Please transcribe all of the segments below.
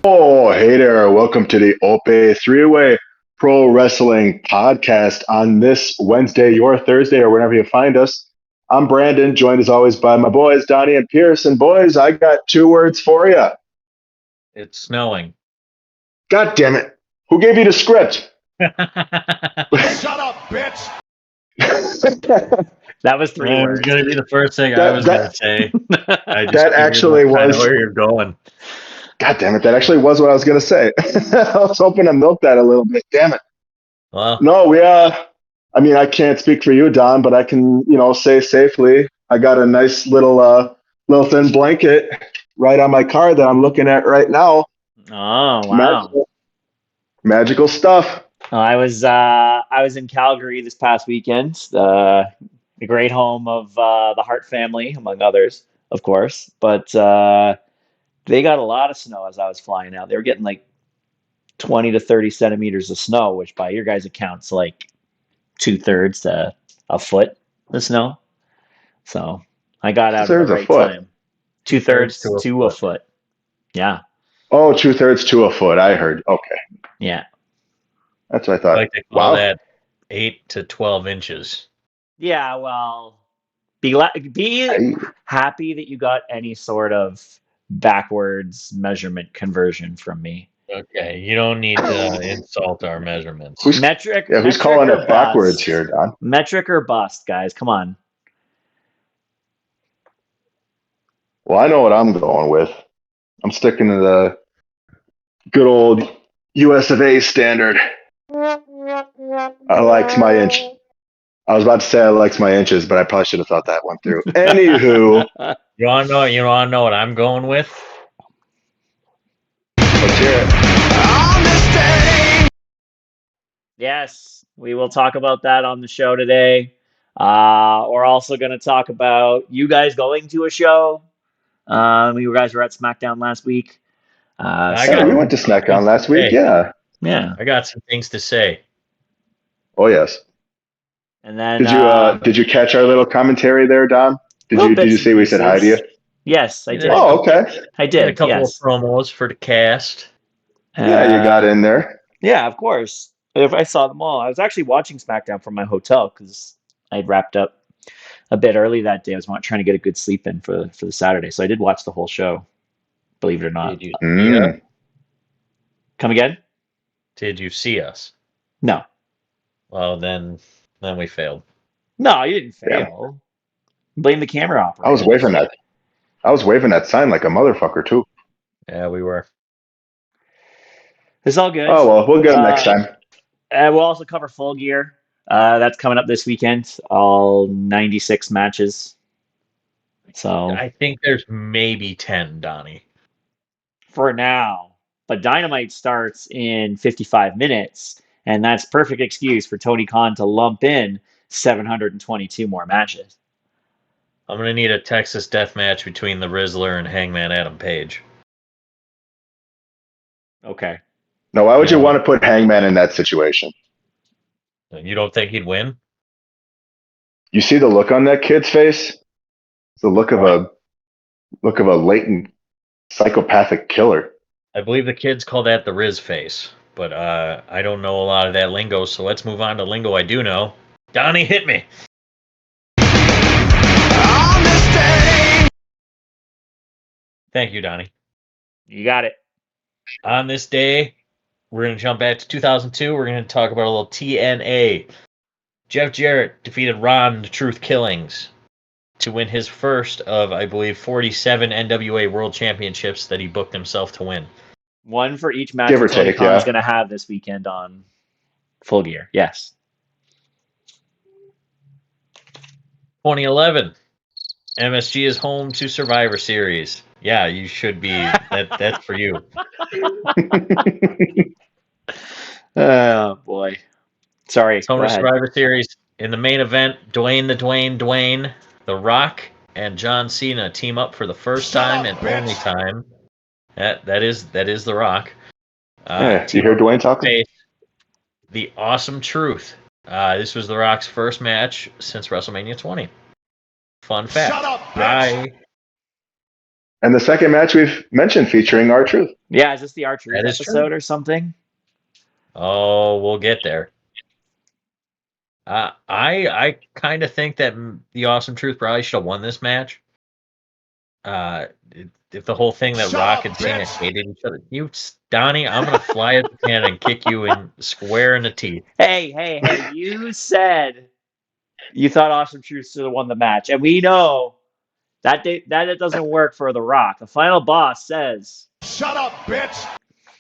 Oh, hey there. Welcome to the Ope Three-Way Pro Wrestling Podcast on this Wednesday, your Thursday, or whenever you find us. I'm Brandon, joined as always by my boys, Donnie and Pierce. And boys, I got two words for you. It's snowing. God damn it. Who gave you the script? Shut up, bitch! That was three That was words. going to be the first thing I was going to say. I just that actually kind was. of where you're going. God damn it. That actually was what I was going to say. I was hoping to milk that a little bit. Damn it. Well, No, I can't speak for you, Don, but I can, say safely. I got a nice little thin blanket right on my car that I'm looking at right now. Oh wow! Magical stuff. Well, I was in Calgary this past weekend, the great home of the Hart family, among others, of course. But they got a lot of snow as I was flying out. They were getting like 20 to 30 centimeters of snow, which by your guys' accounts, like 2/3 to a foot of snow. So I got out at the right time. 2/3 to a foot. Yeah. Oh, 2/3 to a foot. I heard. Okay. Yeah. That's what I thought. I like to call that 8 to 12 inches. Yeah, well, be happy that you got any sort of backwards measurement conversion from me. Okay, you don't need to insult our measurements. Who's calling it backwards here, Don? Metric or bust, guys? Come on. Well, I know what I'm going with. I'm sticking to the good old US of A standard. I liked my inch. I was about to say I liked my inches, but I probably should have thought that one through. Anywho, you wanna know what I'm going with? Let's hear it. Yes, we will talk about that on the show today. We're also going to talk about you guys going to a show. You guys were at Smackdown last week. We went to Smackdown last week. Yeah. I got some things to say. Oh yes. And then did you catch our little commentary there, Don? Did you see we said hi to you? Yes, I did. Oh, okay. I did. A couple of promos for the cast. Yeah, you got in there. Yeah, of course. If I saw them all, I was actually watching SmackDown from my hotel because I'd wrapped up a bit early that day. I was trying to get a good sleep in for the Saturday, so I did watch the whole show. Believe it or not. Did you see us? Come again? Did you see us? No. Well, then we failed. No, you didn't fail. Yeah. Blame the camera operator. I was waving that sign like a motherfucker too. Yeah, we were. It's all good. Oh well, we'll get them next time. We'll also cover Full Gear. That's coming up this weekend. All 96 matches. So I think there's maybe 10, Donnie. For now. But Dynamite starts in 55 minutes, and that's perfect excuse for Tony Khan to lump in 722 more matches. I'm going to need a Texas death match between the Rizzler and Hangman Adam Page. Okay. Now, why would you want to put Hangman in that situation? You don't think he'd win? You see the look on that kid's face? It's the look of a latent psychopathic killer. I believe the kids call that the Riz face, but I don't know a lot of that lingo, so let's move on to lingo I do know. Donnie, hit me. On this day. Thank you, Donnie. You got it. On this day, we're going to jump back to 2002. We're going to talk about a little TNA. Jeff Jarrett defeated Ron the Truth Killings to win his first of, I believe, 47 NWA World Championships that he booked himself to win. One for each match that Tony Khan's going to have this weekend on Full Gear. Yes. 2011. MSG is home to Survivor Series. Yeah, you should be. That's for you. Oh, boy. Sorry. Home to Survivor Series. In the main event, Dwayne, The Rock, and John Cena team up for the first time and only time. That is The Rock. Do you hear Dwayne talking? The Awesome Truth. This was The Rock's first match since WrestleMania 20. Fun fact. Shut up, bitch. Bye. And the second match we've mentioned featuring R-Truth. Yeah, is this the R-Truth That is true. episode or something? Oh, we'll get there. I kind of think that the Awesome Truth probably should have won this match. If the whole thing that Shut Rock up, and Cena bitch. hated each other, Donnie, I'm gonna fly at the can and kick you in square in the teeth. Hey! You said you thought Awesome Truth should have won the match, and we know that it doesn't work for The Rock. The final boss says, Shut up, bitch.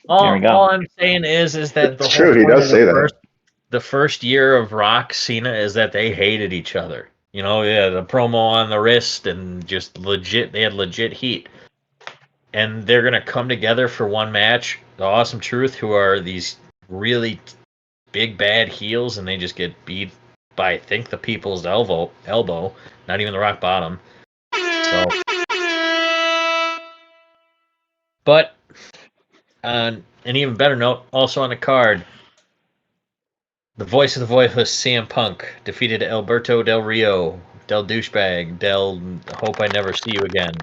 There we go. All I'm saying is that the It's whole true, he point does of say that. the first year of Rock Cena is that they hated each other. You know, yeah, the promo on the wrist and just legit, they had legit heat. And they're gonna come together for one match. The Awesome Truth, who are these really big bad heels, and they just get beat by I think the People's elbow, not even the Rock Bottom. So, but on an even better note, also on the card, the voice of the voiceless CM Punk defeated Alberto Del Rio, Del Douchebag, Del Hope I Never See You Again.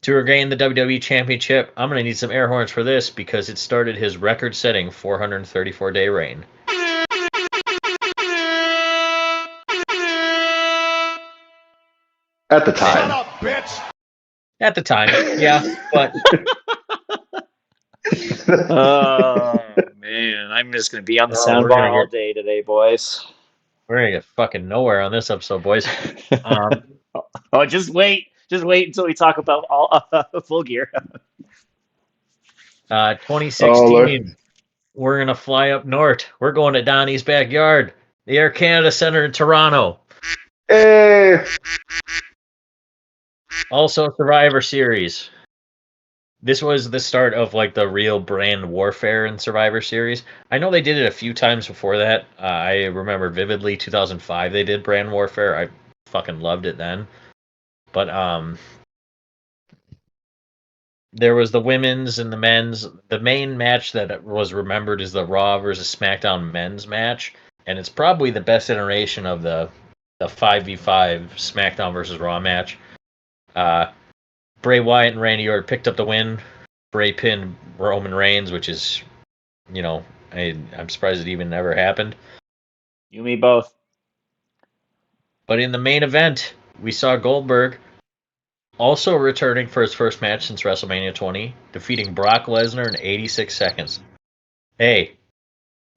To regain the WWE Championship, I'm going to need some air horns for this because it started his record-setting 434-day reign. At the Shut time. up, bitch. At the time, yeah, but "Oh man, I'm just gonna be on the we're soundbar gonna all get day today, boys." fucking nowhere on this episode, boys. Oh, just wait until we talk about all Full Gear. 2016, we're gonna fly up north. We're going to Donnie's backyard, the Air Canada Center in Toronto. Hey! Also, Survivor Series. This was the start of like the real brand warfare in Survivor Series. I know they did it a few times before that. I remember vividly 2005 they did brand warfare. I fucking loved it then. But there was the women's and the men's. The main match that was remembered is the Raw versus SmackDown men's match, and it's probably the best iteration of the 5v5 SmackDown versus Raw match. Bray Wyatt and Randy Orton picked up the win. Bray pinned Roman Reigns, which is, I'm surprised it even never happened. You and me both. But in the main event, we saw Goldberg also returning for his first match since WrestleMania 20, defeating Brock Lesnar in 86 seconds. Hey,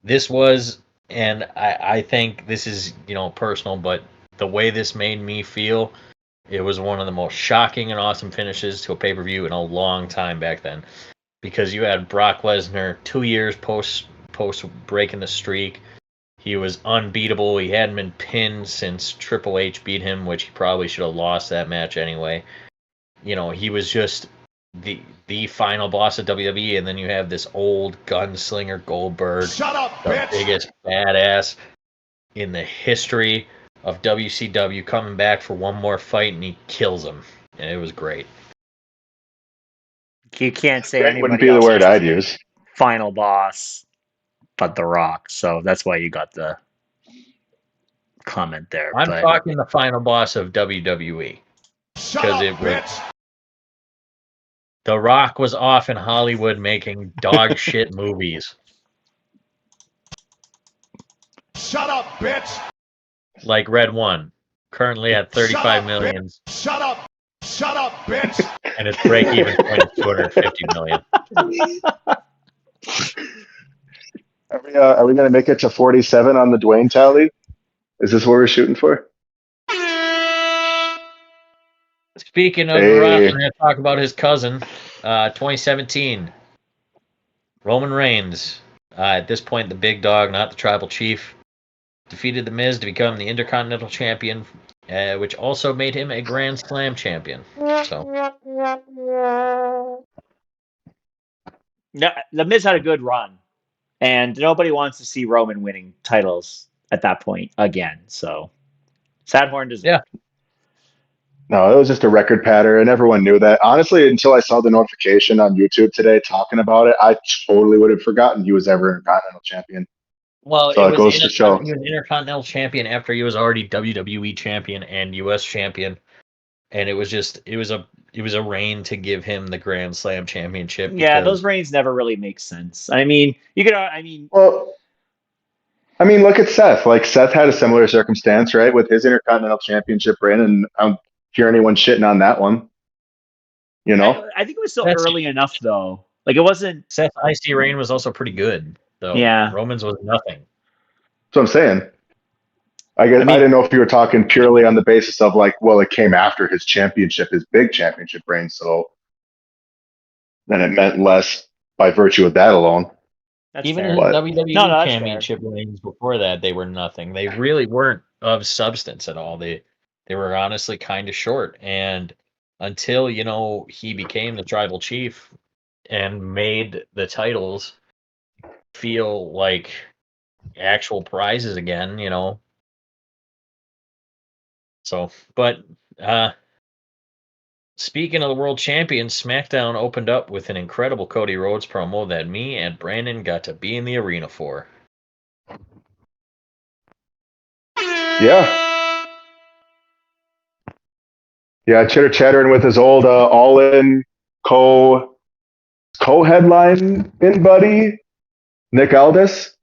this was, and I think this is, personal, but the way this made me feel, it was one of the most shocking and awesome finishes to a pay-per-view in a long time back then. Because you had Brock Lesnar 2 years post breaking the streak. He was unbeatable. He hadn't been pinned since Triple H beat him, which he probably should have lost that match anyway. He was just the final boss of WWE, and then you have this old gunslinger Goldberg, Shut up, the bitch. biggest badass in the history of WCW, coming back for one more fight, and he kills him, and it was great. You can't say Great wouldn't anybody be the else word is I'd use. final boss but The Rock, so that's why you got the comment there. I'm But talking the final boss of WWE. Shut Because up, it was bitch. The Rock was off in Hollywood making dog shit movies Shut up, bitch. like Red One, currently at 35 up, million, Shut up. Shut up, bitch. and its break-even point is 250 million. Are we going to make it to 47 on the Dwayne tally? Is this what we're shooting for? Speaking of The Rock, we're going to talk about his cousin, 2017, Roman Reigns. At this point, the big dog, not the tribal chief, defeated The Miz to become the Intercontinental Champion, which also made him a Grand Slam champion. So, no, The Miz had a good run, and nobody wants to see Roman winning titles at that point again. So, Sadhorn deserved. Yeah. No, it was just a record pattern, and everyone knew that. Honestly, until I saw the notification on YouTube today talking about it, I totally would have forgotten he was ever Intercontinental Champion. Well, So it goes to show. He was Intercontinental Champion after he was already WWE Champion and US Champion. and it was a reign to give him the Grand Slam championship Yeah, because those reigns never really make sense. I mean, you could. I mean, Well, I mean, look at Seth. Like Seth had a similar circumstance, right, with his Intercontinental Championship reign, and I don't hear anyone shitting on that one. You know, I think it was still that's early enough though. Like it wasn't. Seth's IC reign was also pretty good, though. Yeah. Roman's was nothing. that's what I'm saying. I guess I I mean, didn't know if you were talking purely on the basis of like, well, it came after his championship, his big championship reign, so then it meant less by virtue of that alone. that's Even fair. his But WWE That's fair. championship reigns before that, they were nothing. They really weren't of substance at all. They were honestly kind of short. And until, he became the tribal chief and made the titles feel like actual prizes again. So, but speaking of the world champions, SmackDown opened up with an incredible Cody Rhodes promo that me and Brandon got to be in the arena for. yeah, yeah, chitter chattering with his old all in co-headline in buddy Nick Aldis.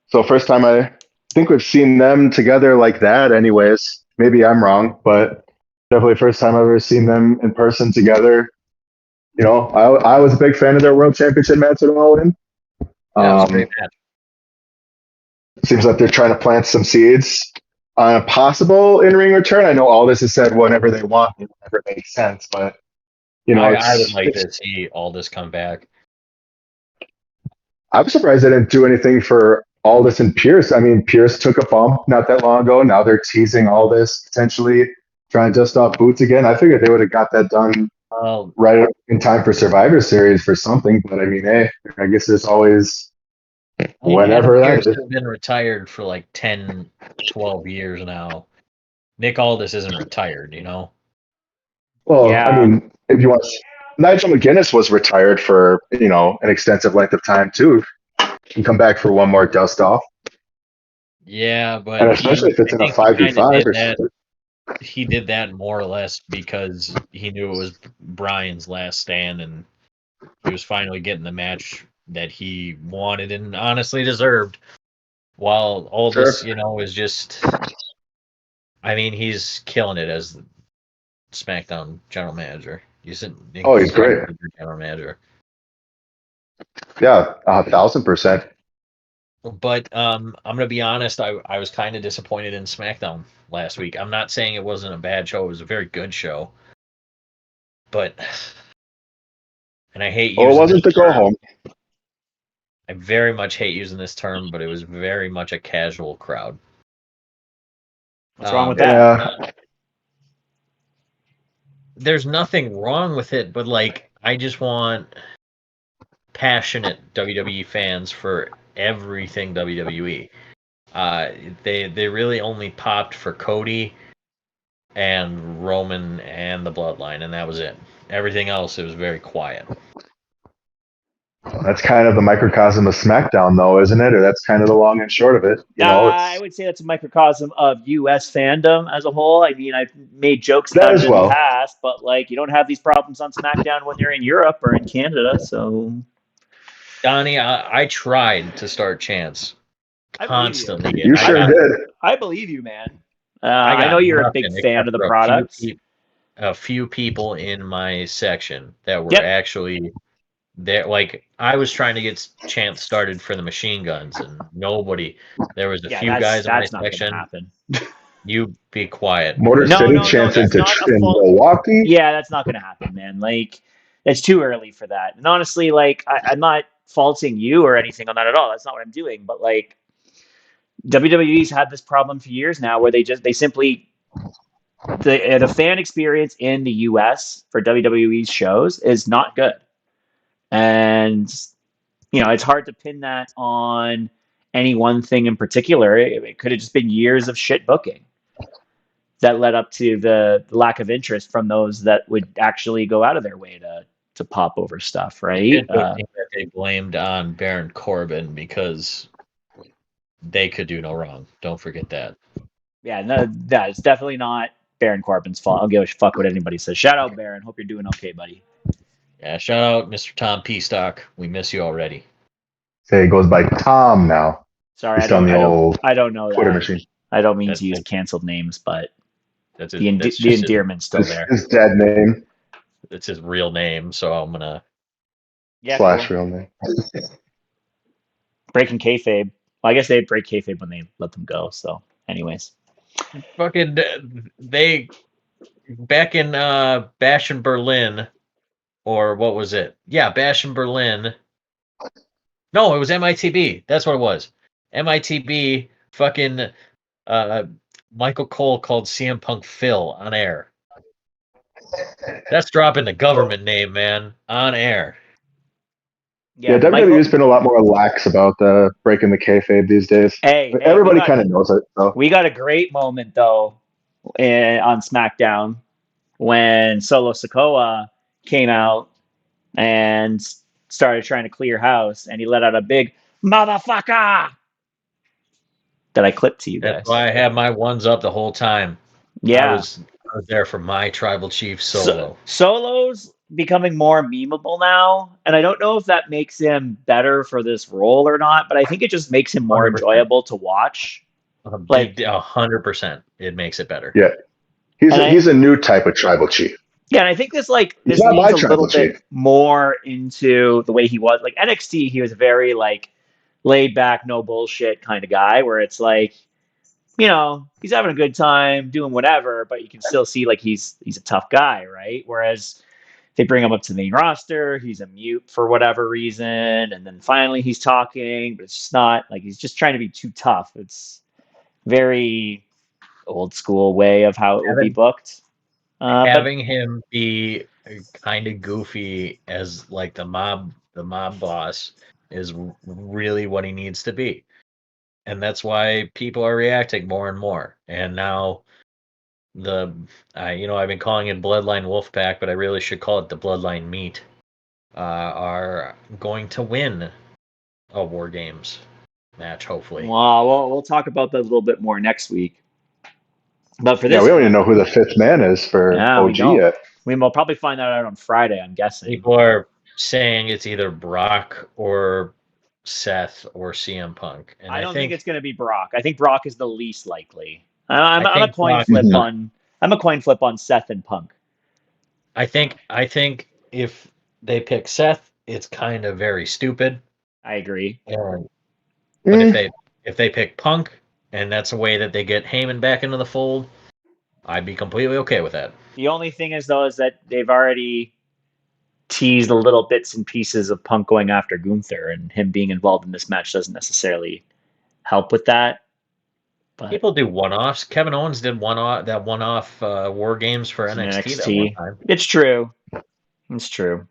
So first time I think we've seen them together like that. Anyways, maybe I'm wrong, but definitely first time I've ever seen them in person together. You know, I was a big fan of their world championship match at All In. Yeah, it was a great match. Seems like they're trying to plant some seeds on a possible in-ring return. I know all this is said whenever they want, whenever it makes sense, but I would like to see Aldis come back. I'm surprised they didn't do anything for Aldis and Pierce. I mean, Pierce took a bump not that long ago. Now they're teasing Aldis potentially trying to dust off boots again. I figured they would have got that done right in time for Survivor Series for something. But I mean, hey, I guess there's always whenever Adam that Pierce is. has been retired for like 10, 12 years now. Nick Aldis isn't retired, Well, Yeah. I mean, if you want, Nigel McGuinness was retired for an extensive length of time too. He can come back for one more dust off, Yeah, but and especially if it's I in a think he kinda 5v5 did or that. something. He did that more or less because he knew it was Brian's last stand, and he was finally getting the match that he wanted and honestly deserved. While Aldis, Sure. is just, I mean, he's killing it as the SmackDown general manager. He's an Oh, he's great. incredible general manager. Yeah, 1,000%. But I'm gonna be honest, I was kind of disappointed in SmackDown last week. I'm not saying it wasn't a bad show; it was a very good show. But, and I hate Well, it using wasn't this the go term. home. I very much hate using this term, but it was very much a casual crowd. What's wrong with that? Yeah, There's nothing wrong with it, but like I just want passionate WWE fans for everything WWE. They really only popped for Cody and Roman and the Bloodline, and that was it. Everything else, it was very quiet. that's kind of the microcosm of SmackDown, though, isn't it? Or that's kind of the long and short of it. I would say that's a microcosm of U.S. fandom as a whole. I mean, I've made jokes That about as it in well. the past, but like, you don't have these problems on SmackDown when you're in Europe or in Canada. So, Donnie, I tried to start chants constantly. You sure did. I believe you, man. I know you're a big fan of the products. A few people in my section that were actually there. Like I was trying to get chants started for the machine guns, and nobody. There was a few guys in my section. Not gonna happen. You be quiet. Motor City chants in Milwaukee. Yeah, that's not going to happen, man. Like, it's too early for that. And honestly, like, I'm not faulting you or anything on that at all. That's not what I'm doing. But like, WWE's had this problem for years now, where they simply the fan experience in the US for WWE's shows is not good, and it's hard to pin that on any one thing in particular. It could have just been years of shit booking that led up to the lack of interest from those that would actually go out of their way to pop over stuff, right? I think that they blamed on Baron Corbin because they could do no wrong. Don't forget that. Yeah, no, that is definitely not Baron Corbin's fault. I don't give a fuck what anybody says. Shout out Baron. Hope you're doing okay, buddy. Yeah, shout out Mr. Tom Peastock. We miss you already. Say he goes by Tom now. Sorry, He's on the old I don't know Twitter that. machine. I don't mean That's to use it. canceled names, but That's the just endearment's still there. His dead name it's his real name, so I'm gonna. Yeah, slash cool. real name. Breaking kayfabe. Well, I guess they'd break kayfabe when they let them go. So, anyways. Fucking they back in Bash in Berlin, or what was it? Yeah, Bash in Berlin. No, it was MITB. That's what it was. MITB. Fucking Michael Cole called CM Punk Phil on air. That's dropping the government name, man, on air. Yeah, WWE's been a lot more lax about breaking the kayfabe these days. Hey, Everybody kind of knows it. So. We got a great moment though on SmackDown when Solo Sikoa came out and started trying to clear house, and he let out a big motherfucker that I clipped to you guys. That's why I had my ones up the whole time. Yeah, I was there for my tribal chief Solo. Solo's becoming more memeable now, and I don't know if that makes him better for this role or not, but I think it just makes him more 100%. enjoyable to watch. Like 100%, it makes it better. Yeah, he's a new type of tribal chief. Yeah, and I think this leans a little bit more into the way he was. Like NXT, he was a very like laid back, no bullshit kind of guy, where it's like, you know, he's having a good time doing whatever, but you can still see like he's a tough guy, right? Whereas they bring him up to the main roster, he's a mute for whatever reason, and then finally he's talking, but it's just not like he's just trying to be too tough. It's very old school way of how it would be booked. Having him be kind of goofy as like the mob boss is really what he needs to be, and that's why people are reacting more and more. And now I've been calling it Bloodline Wolfpack, but I really should call it the Bloodline Meat. Are going to win a War Games match, hopefully. Well, we'll talk about that a little bit more next week. But for this, we don't even know who the fifth man is for OG yet. We'll probably find that out on Friday, I'm guessing. People are saying it's either Brock or Seth or CM Punk. And I don't think it's going to be Brock. I think Brock is the least likely. I'm a coin flip on Seth and Punk. I think if they pick Seth, it's kind of very stupid. I agree. But if they pick Punk, and that's a way that they get Heyman back into the fold, I'd be completely okay with that. The only thing is that they've already teased a little bits and pieces of Punk going after Gunther, and him being involved in this match doesn't necessarily help with that. But people do one-offs. Kevin Owens did one-off War Games for NXT that one time. It's true.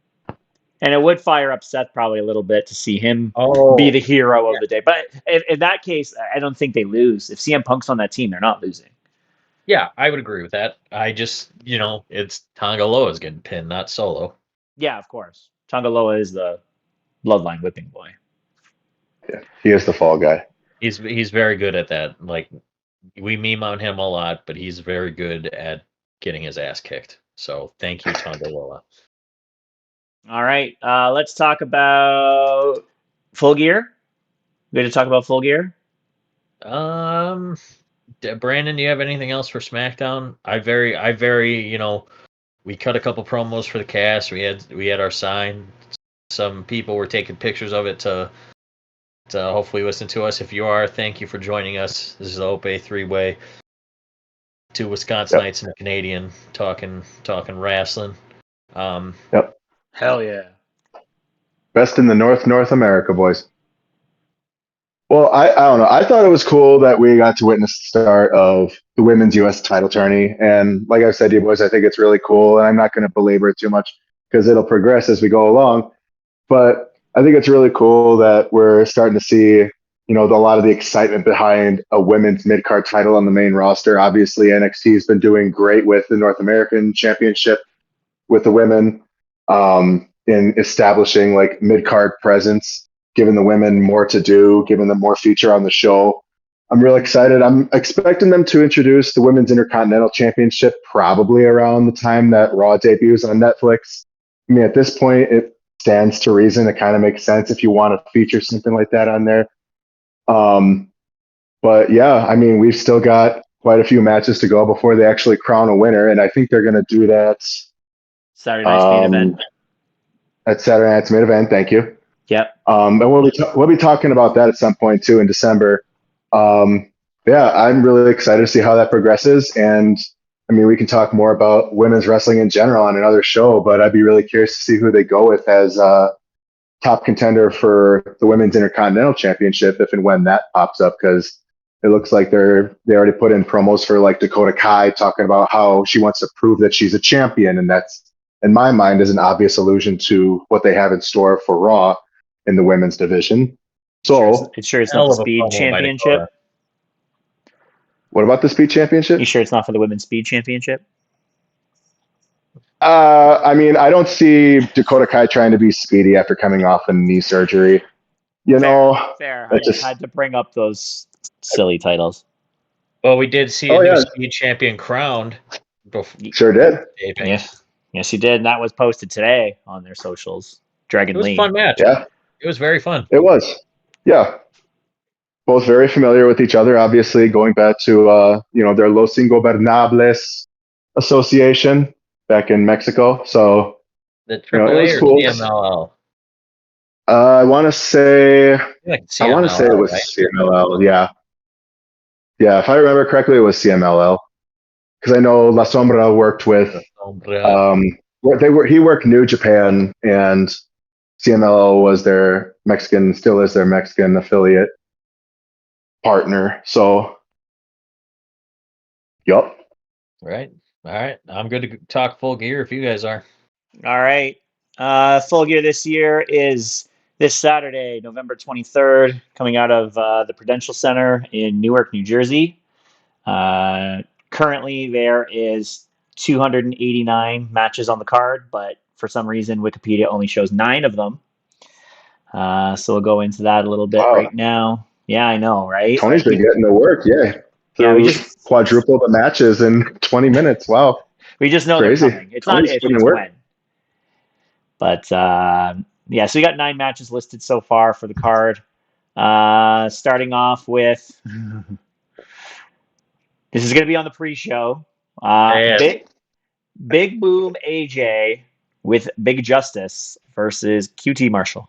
And it would fire up Seth probably a little bit to see him be the hero of the day. But in that case, I don't think they lose. If CM Punk's on that team, they're not losing. Yeah, I would agree with that. I just, it's Tonga Loa's getting pinned, not Solo. Yeah, of course. Tonga Loa is the bloodline whipping boy. Yeah, he is the fall guy. He's very good at that. Like, we meme on him a lot, but he's very good at getting his ass kicked. So thank you, Tonga Loa. All right, let's talk about Full Gear. Good to talk about Full Gear. Brandon, do you have anything else for SmackDown? I very, we cut a couple promos for the cast. We had our sign. Some people were taking pictures of it to hopefully listen to us. If you are, thank you for joining us. This is the Ope-Eh 3-way. 2 Wisconsinites and a Canadian talking wrestling. Yep. Hell yeah. Best in the North America, boys. Well, I don't know. I thought it was cool that we got to witness the start of the women's U.S. title tourney. And like I've said to you boys, I think it's really cool. And I'm not going to belabor it too much because it'll progress as we go along. But I think it's really cool that we're starting to see, a lot of the excitement behind a women's mid-card title on the main roster. Obviously, NXT has been doing great with the North American Championship with the women in establishing like mid-card presence, giving the women more to do, giving them more feature on the show. I'm real excited. I'm expecting them to introduce the Women's Intercontinental Championship probably around the time that Raw debuts on Netflix. I mean, at this point, it stands to reason. It kind of makes sense if you want to feature something like that on there. But yeah, I mean, we've still got quite a few matches to go before they actually crown a winner, and I think they're going to do that Saturday night's main event. at Saturday night's main event. Thank you. Yep. And we'll be talking about that at some point too in December. Yeah, I'm really excited to see how that progresses, and I mean, we can talk more about women's wrestling in general on another show, but I'd be really curious to see who they go with as top contender for the Women's Intercontinental Championship if and when that pops up, because it looks like they already put in promos for like Dakota Kai talking about how she wants to prove that she's a champion, and that's in my mind is an obvious allusion to what they have in store for Raw in the women's division. So, it's not Hell the of a Speed promo by Championship. Dakota. what about the Speed Championship? You sure it's not for the Women's Speed Championship? I mean, I don't see Dakota Kai trying to be speedy after coming off a knee surgery. You know, Fair. I just had to bring up those silly titles. Well, we did see a new Speed Champion crowned. Sure did. Taping. Yes, you did. And that was posted today on their socials. Dragon It was Lee. a fun match. Yeah. It was very fun. It was. Yeah. Both very familiar with each other, obviously, going back to their Los Ingobernables association back in Mexico. So The AAA or cool. CMLL? I want to say Like I want to say it was right? CMLL. Yeah. Yeah, if I remember correctly, it was CMLL. Because I know La Sombra worked with he worked New Japan, and CMLL was still is their Mexican affiliate partner. So, yup. Right. All right. I'm good to talk Full Gear if you guys are. All right. Full Gear this year is this Saturday, November 23rd, coming out of the Prudential Center in Newark, New Jersey. Currently, there is 289 matches on the card, but for some reason, Wikipedia only shows 9 of them. So we'll go into that a little bit right now. Yeah, I know, right? Tony's been getting to work. Yeah, we just quadruple the matches in 20 minutes. Wow. We just know Crazy. they're coming. It's not if, it's when. But so we got 9 matches listed so far for the card. Starting off with this is going to be on the pre-show. Big Boom AJ with Big Justice versus QT Marshall.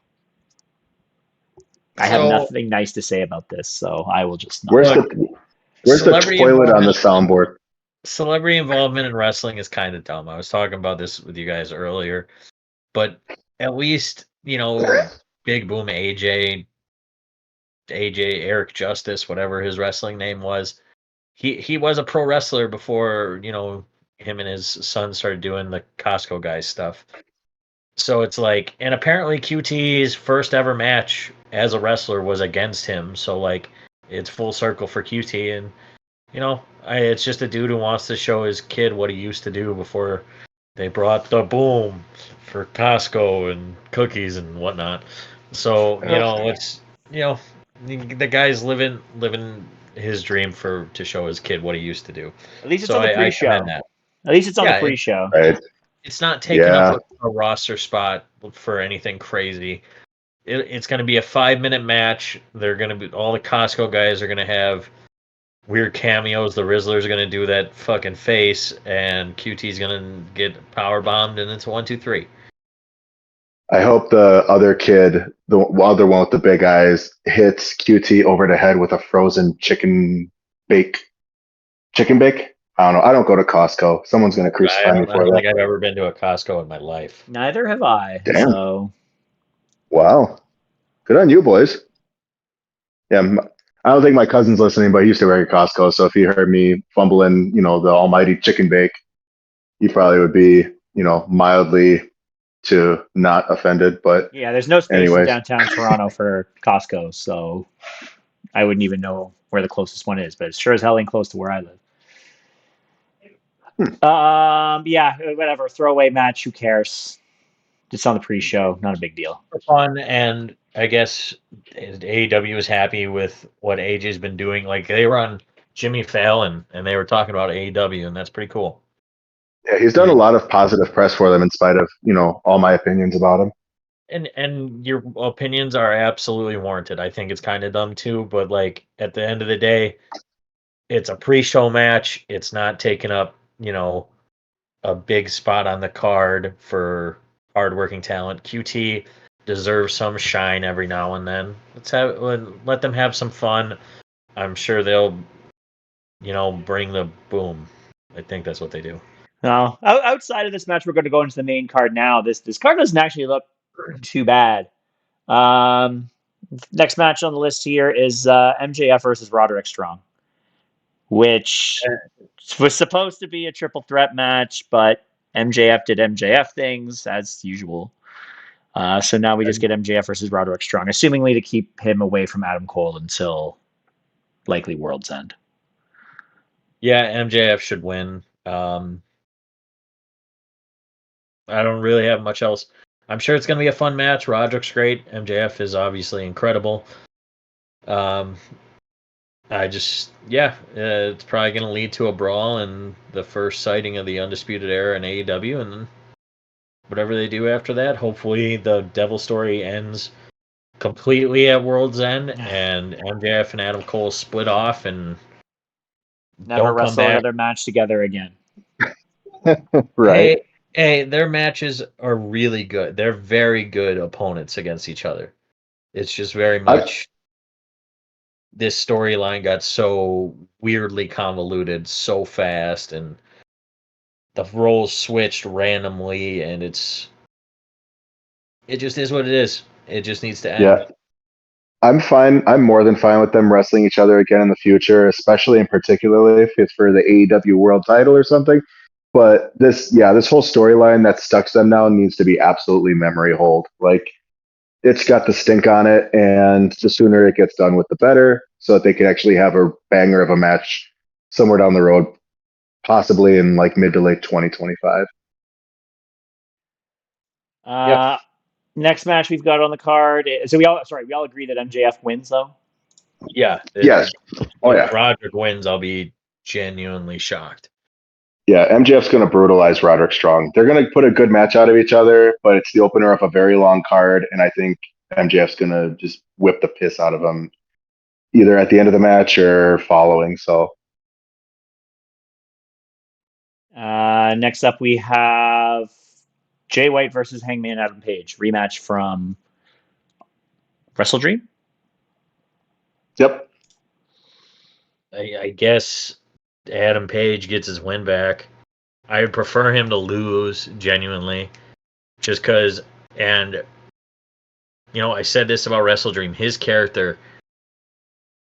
I have nothing nice to say about this, so I will just not. Where's the toilet on the soundboard? Celebrity involvement in wrestling is kind of dumb. I was talking about this with you guys earlier, but at least, Big Boom AJ, Eric Justice, whatever his wrestling name was, he was a pro wrestler before, him and his son started doing the Costco guys stuff. So it's like, and apparently QT's first ever match as a wrestler was against him. So like, it's full circle for QT, and it's just a dude who wants to show his kid what he used to do before they brought the boom for Costco and cookies and whatnot. So it's the guy's living his dream to show his kid what he used to do. At least it's on the pre-show. At least it's on the pre-show. It's not taking up a roster spot for anything crazy. It's going to be a 5-minute match. They're going to be all the Costco guys are going to have weird cameos. The Rizzler's going to do that fucking face, and QT's going to get power bombed, and it's 1, 2, 3. I hope the other kid, the other one with the big eyes, hits QT over the head with a frozen chicken bake. Chicken bake? I don't know. I don't go to Costco. Someone's going to crucify me for that. I don't think I've ever been to a Costco in my life. Neither have I. Damn. So. Wow. Good on you, boys. Yeah, I don't think my cousin's listening, but he used to work at Costco. So if he heard me fumbling, the almighty chicken bake, he probably would be, mildly to not offended. But yeah, there's no space in downtown Toronto for Costco, so I wouldn't even know where the closest one is. But it's sure as hell ain't close to where I live. Yeah, whatever. Throwaway match. Who cares? It's on the pre-show, not a big deal. For fun, and I guess AEW is happy with what AJ's been doing. Like they were on Jimmy Fallon, and they were talking about AEW, and that's pretty cool. Yeah, he's done a lot of positive press for them in spite of, all my opinions about him. And your opinions are absolutely warranted. I think it's kind of dumb too, but like at the end of the day, it's a pre-show match. It's not taking up, a big spot on the card for hardworking talent. QT deserves some shine every now and then. Let them have some fun. I'm sure they'll, bring the boom. I think that's what they do. No, outside of this match, we're going to go into the main card now. This card doesn't actually look too bad. Next match on the list here is MJF versus Roderick Strong, which was supposed to be a triple threat match, but MJF did MJF things as usual. So now we just get MJF versus Roderick Strong, assumingly to keep him away from Adam Cole until likely World's End. Yeah, MJF should win. I don't really have much else. I'm sure it's going to be a fun match. Roderick's great. MJF is obviously incredible. It's probably going to lead to a brawl and the first sighting of the Undisputed Era in AEW, and then whatever they do after that, hopefully the Devil story ends completely at World's End, and MJF and Adam Cole split off and never don't wrestle come back. another match together again. Right. Hey, their matches are really good. They're very good opponents against each other. It's just very much this storyline got so weirdly convoluted so fast, and the roles switched randomly, and it just is what it is. It just needs to end. Yeah. I'm fine. I'm more than fine with them wrestling each other again in the future, especially and particularly if it's for the AEW World Title or something. But this whole storyline that stuck to them now needs to be absolutely memory hold. Like, it's got the stink on it, and the sooner it gets done with, the better, so that they can actually have a banger of a match somewhere down the road, possibly in like mid to late 2025. Yep. Next match we've got on the card. So we all agree that MJF wins though. Yeah. Yes. If Roderick wins, I'll be genuinely shocked. Yeah, MJF's going to brutalize Roderick Strong. They're going to put a good match out of each other, but it's the opener of a very long card, and I think MJF's going to just whip the piss out of him either at the end of the match or following. So, next up we have Jay White versus Hangman Adam Page, rematch from Wrestle Dream. yep. I guess Adam Page gets his win back. I would prefer him to lose, genuinely, just because. And I said this about Wrestle Dream. His character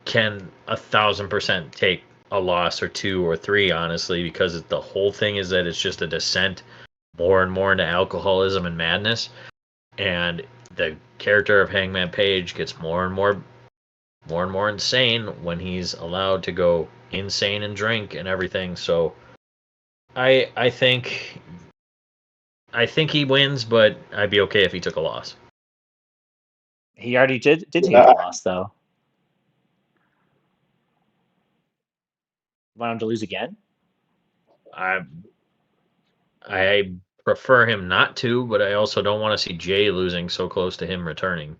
can 1,000% take a loss or 2 or 3, honestly, because the whole thing is that it's just a descent more and more into alcoholism and madness. And the character of Hangman Page gets more and more insane when he's allowed to go insane and drink and everything. So I think he wins, but I'd be okay if he took a loss. He already did take a loss though. Want him to lose again? I prefer him not to, but I also don't want to see Jay losing so close to him returning.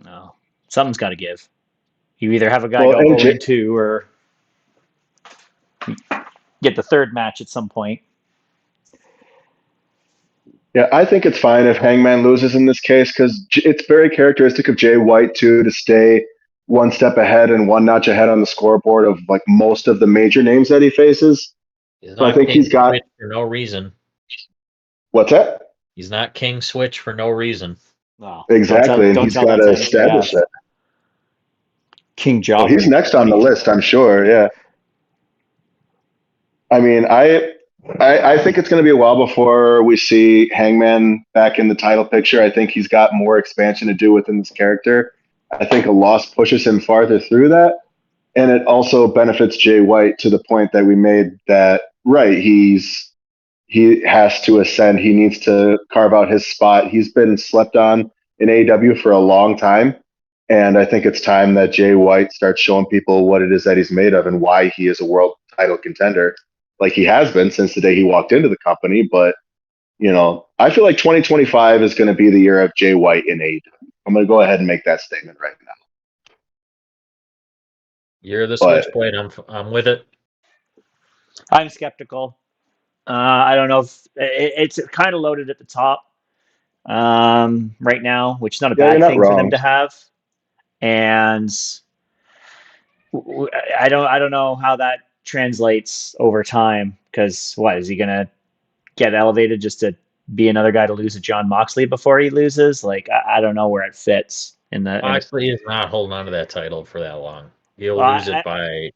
No, something's got to give. You either have a guy go 0-2 or get the third match at some point. Yeah, I think it's fine if Hangman loses in this case, because it's very characteristic of Jay White too to stay one step ahead and one notch ahead on the scoreboard of like most of the major names that he faces. So I think he's got for no reason. What's that? He's not King Switch for no reason. No, exactly, and he's got to establish that. King Job. Well, he's next on the list, I'm sure. Yeah. I mean, I think it's going to be a while before we see Hangman back in the title picture. I think he's got more expansion to do within this character. I think a loss pushes him farther through that. And it also benefits Jay White to the point that we made that, right, he's he has to ascend. He needs to carve out his spot. He's been slept on in AEW for a long time. And I think it's time that Jay White starts showing people what it is that he's made of and why he is a world title contender, like he has been since the day he walked into the company. But, I feel like 2025 is going to be the year of Jay White in AEW. I'm going to go ahead and make that statement right now. You're the But switchblade. I'm with it. I'm skeptical. I don't know if it's kind of loaded at the top right now, which is not a yeah, you're bad not thing for them wrong. to have. And I don't know how that translates over time. Because what is he gonna get elevated just to be another guy to lose to John Moxley before he loses? Like I don't know where it fits in the. Moxley is not holding on to that title for that long. He'll Well, lose it by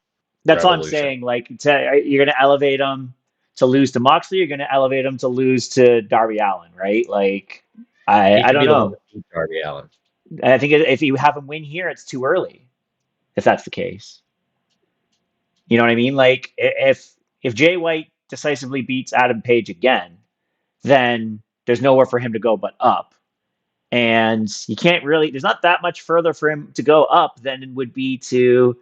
that's all I'm Revolution. saying. Like you're gonna elevate him to lose to Moxley. You're gonna elevate him to lose to Darby Allin, right? Like He I could don't be the one know. that beat Darby Allin. I think if you have him win here, it's too early. If that's the case, you know what I mean. Like if Jay White decisively beats Adam Page again, then there's nowhere for him to go but up. And you can't really, there's not that much further for him to go up than it would be to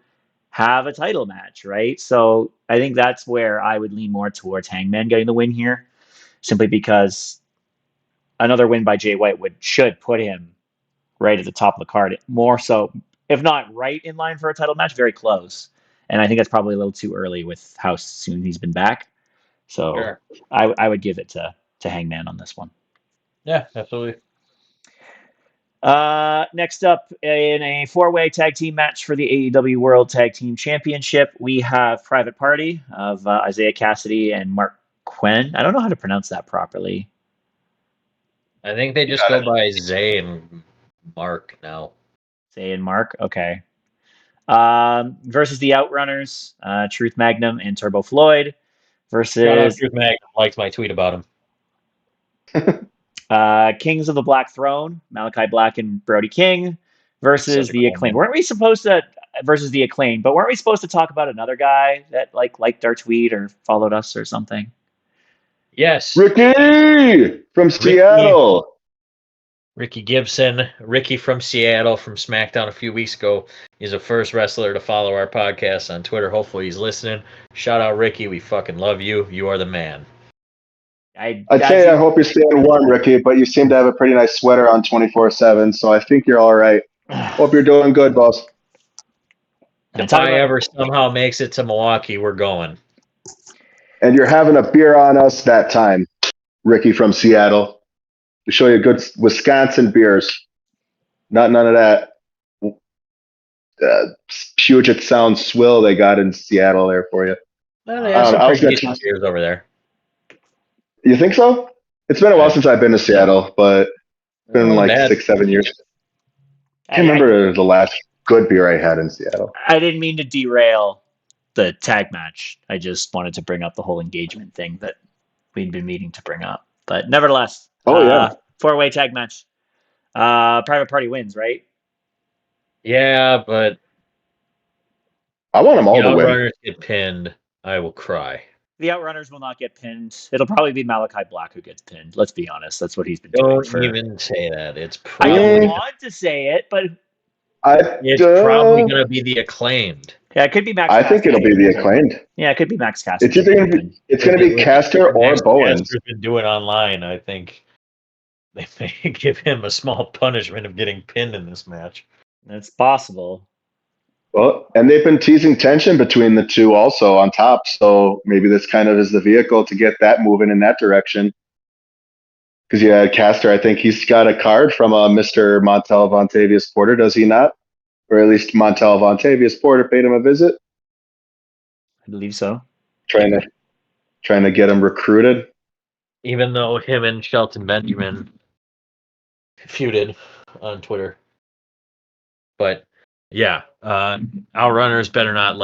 have a title match, right? So I think that's where I would lean more towards Hangman getting the win here, simply because another win by Jay White should put him right at the top of the card, more so, if not right in line for a title match, very close. And I think that's probably a little too early with how soon he's been back. So Sure. I would give it to Hangman on this one. Yeah, absolutely. Next up in a four-way tag team match for the AEW World Tag Team Championship, we have Private Party of Isaiah Cassidy and Mark Quinn. I don't know how to pronounce that properly. I think they just go by Zay and Mark now. Zay and Mark, okay. Versus the Outrunners, Truth Magnum and Turbo Floyd. Shout out Versus Truth Magnum likes my tweet about him. Kings of the Black Throne, Malachi Black and Brody King. Versus Such a the cool Acclaim. name. Weren't we supposed to versus the Acclaim? But weren't we supposed to talk about another guy that liked our tweet or followed us or something? Yes. Ricky from Seattle. Ricky Gibson, Ricky from Seattle from Smackdown a few weeks ago. He's the first wrestler to follow our podcast on Twitter. Hopefully he's listening. Shout out Ricky. We fucking love you. You are the man. I'd say I hope you're staying warm, Ricky, but you seem to have a pretty nice sweater on 24/7, so I think you're all right. Hope you're doing good, boss. If I ever somehow makes it to Milwaukee, we're going. And you're having a beer on us that time, Ricky from Seattle. To show you good Wisconsin beers. Not none of that Puget Sound swill they got in Seattle there for you. Well, they have some I was pretty gonna decent beers over there. You think so? It's been a while since I've been to Seattle, but it's been like 6-7 years. I can't remember the last good beer I had in Seattle. I didn't mean to derail the tag match. I just wanted to bring up the whole engagement thing that we'd been meaning to bring up. But nevertheless, four-way tag match. Private Party wins, right? Yeah, but I want them all to win. Outrunners get pinned, I will cry. The Outrunners will not get pinned. It'll probably be Malachi Black who gets pinned. Let's be honest. That's what he's been doing. Don't even say that. It's I probably don't want to say it, but it's probably going to be the Acclaimed. Yeah, it could be Max. I think it'll be the Acclaimed. Yeah, it could be Max Caster. It's going to be Caster or Bowens. Caster's been doing online. I think they may give him a small punishment of getting pinned in this match. That's possible. Well, and they've been teasing tension between the two also on top, so maybe this kind of is the vehicle to get that moving in that direction. Because Caster, I think he's got a card from Mr. Montel Vontavious Porter, does he not? Or at least Montel Vontavious Porter paid him a visit. I believe so. Trying to get him recruited. Even though him and Shelton Benjamin feuded on Twitter. But yeah, Outrunners better not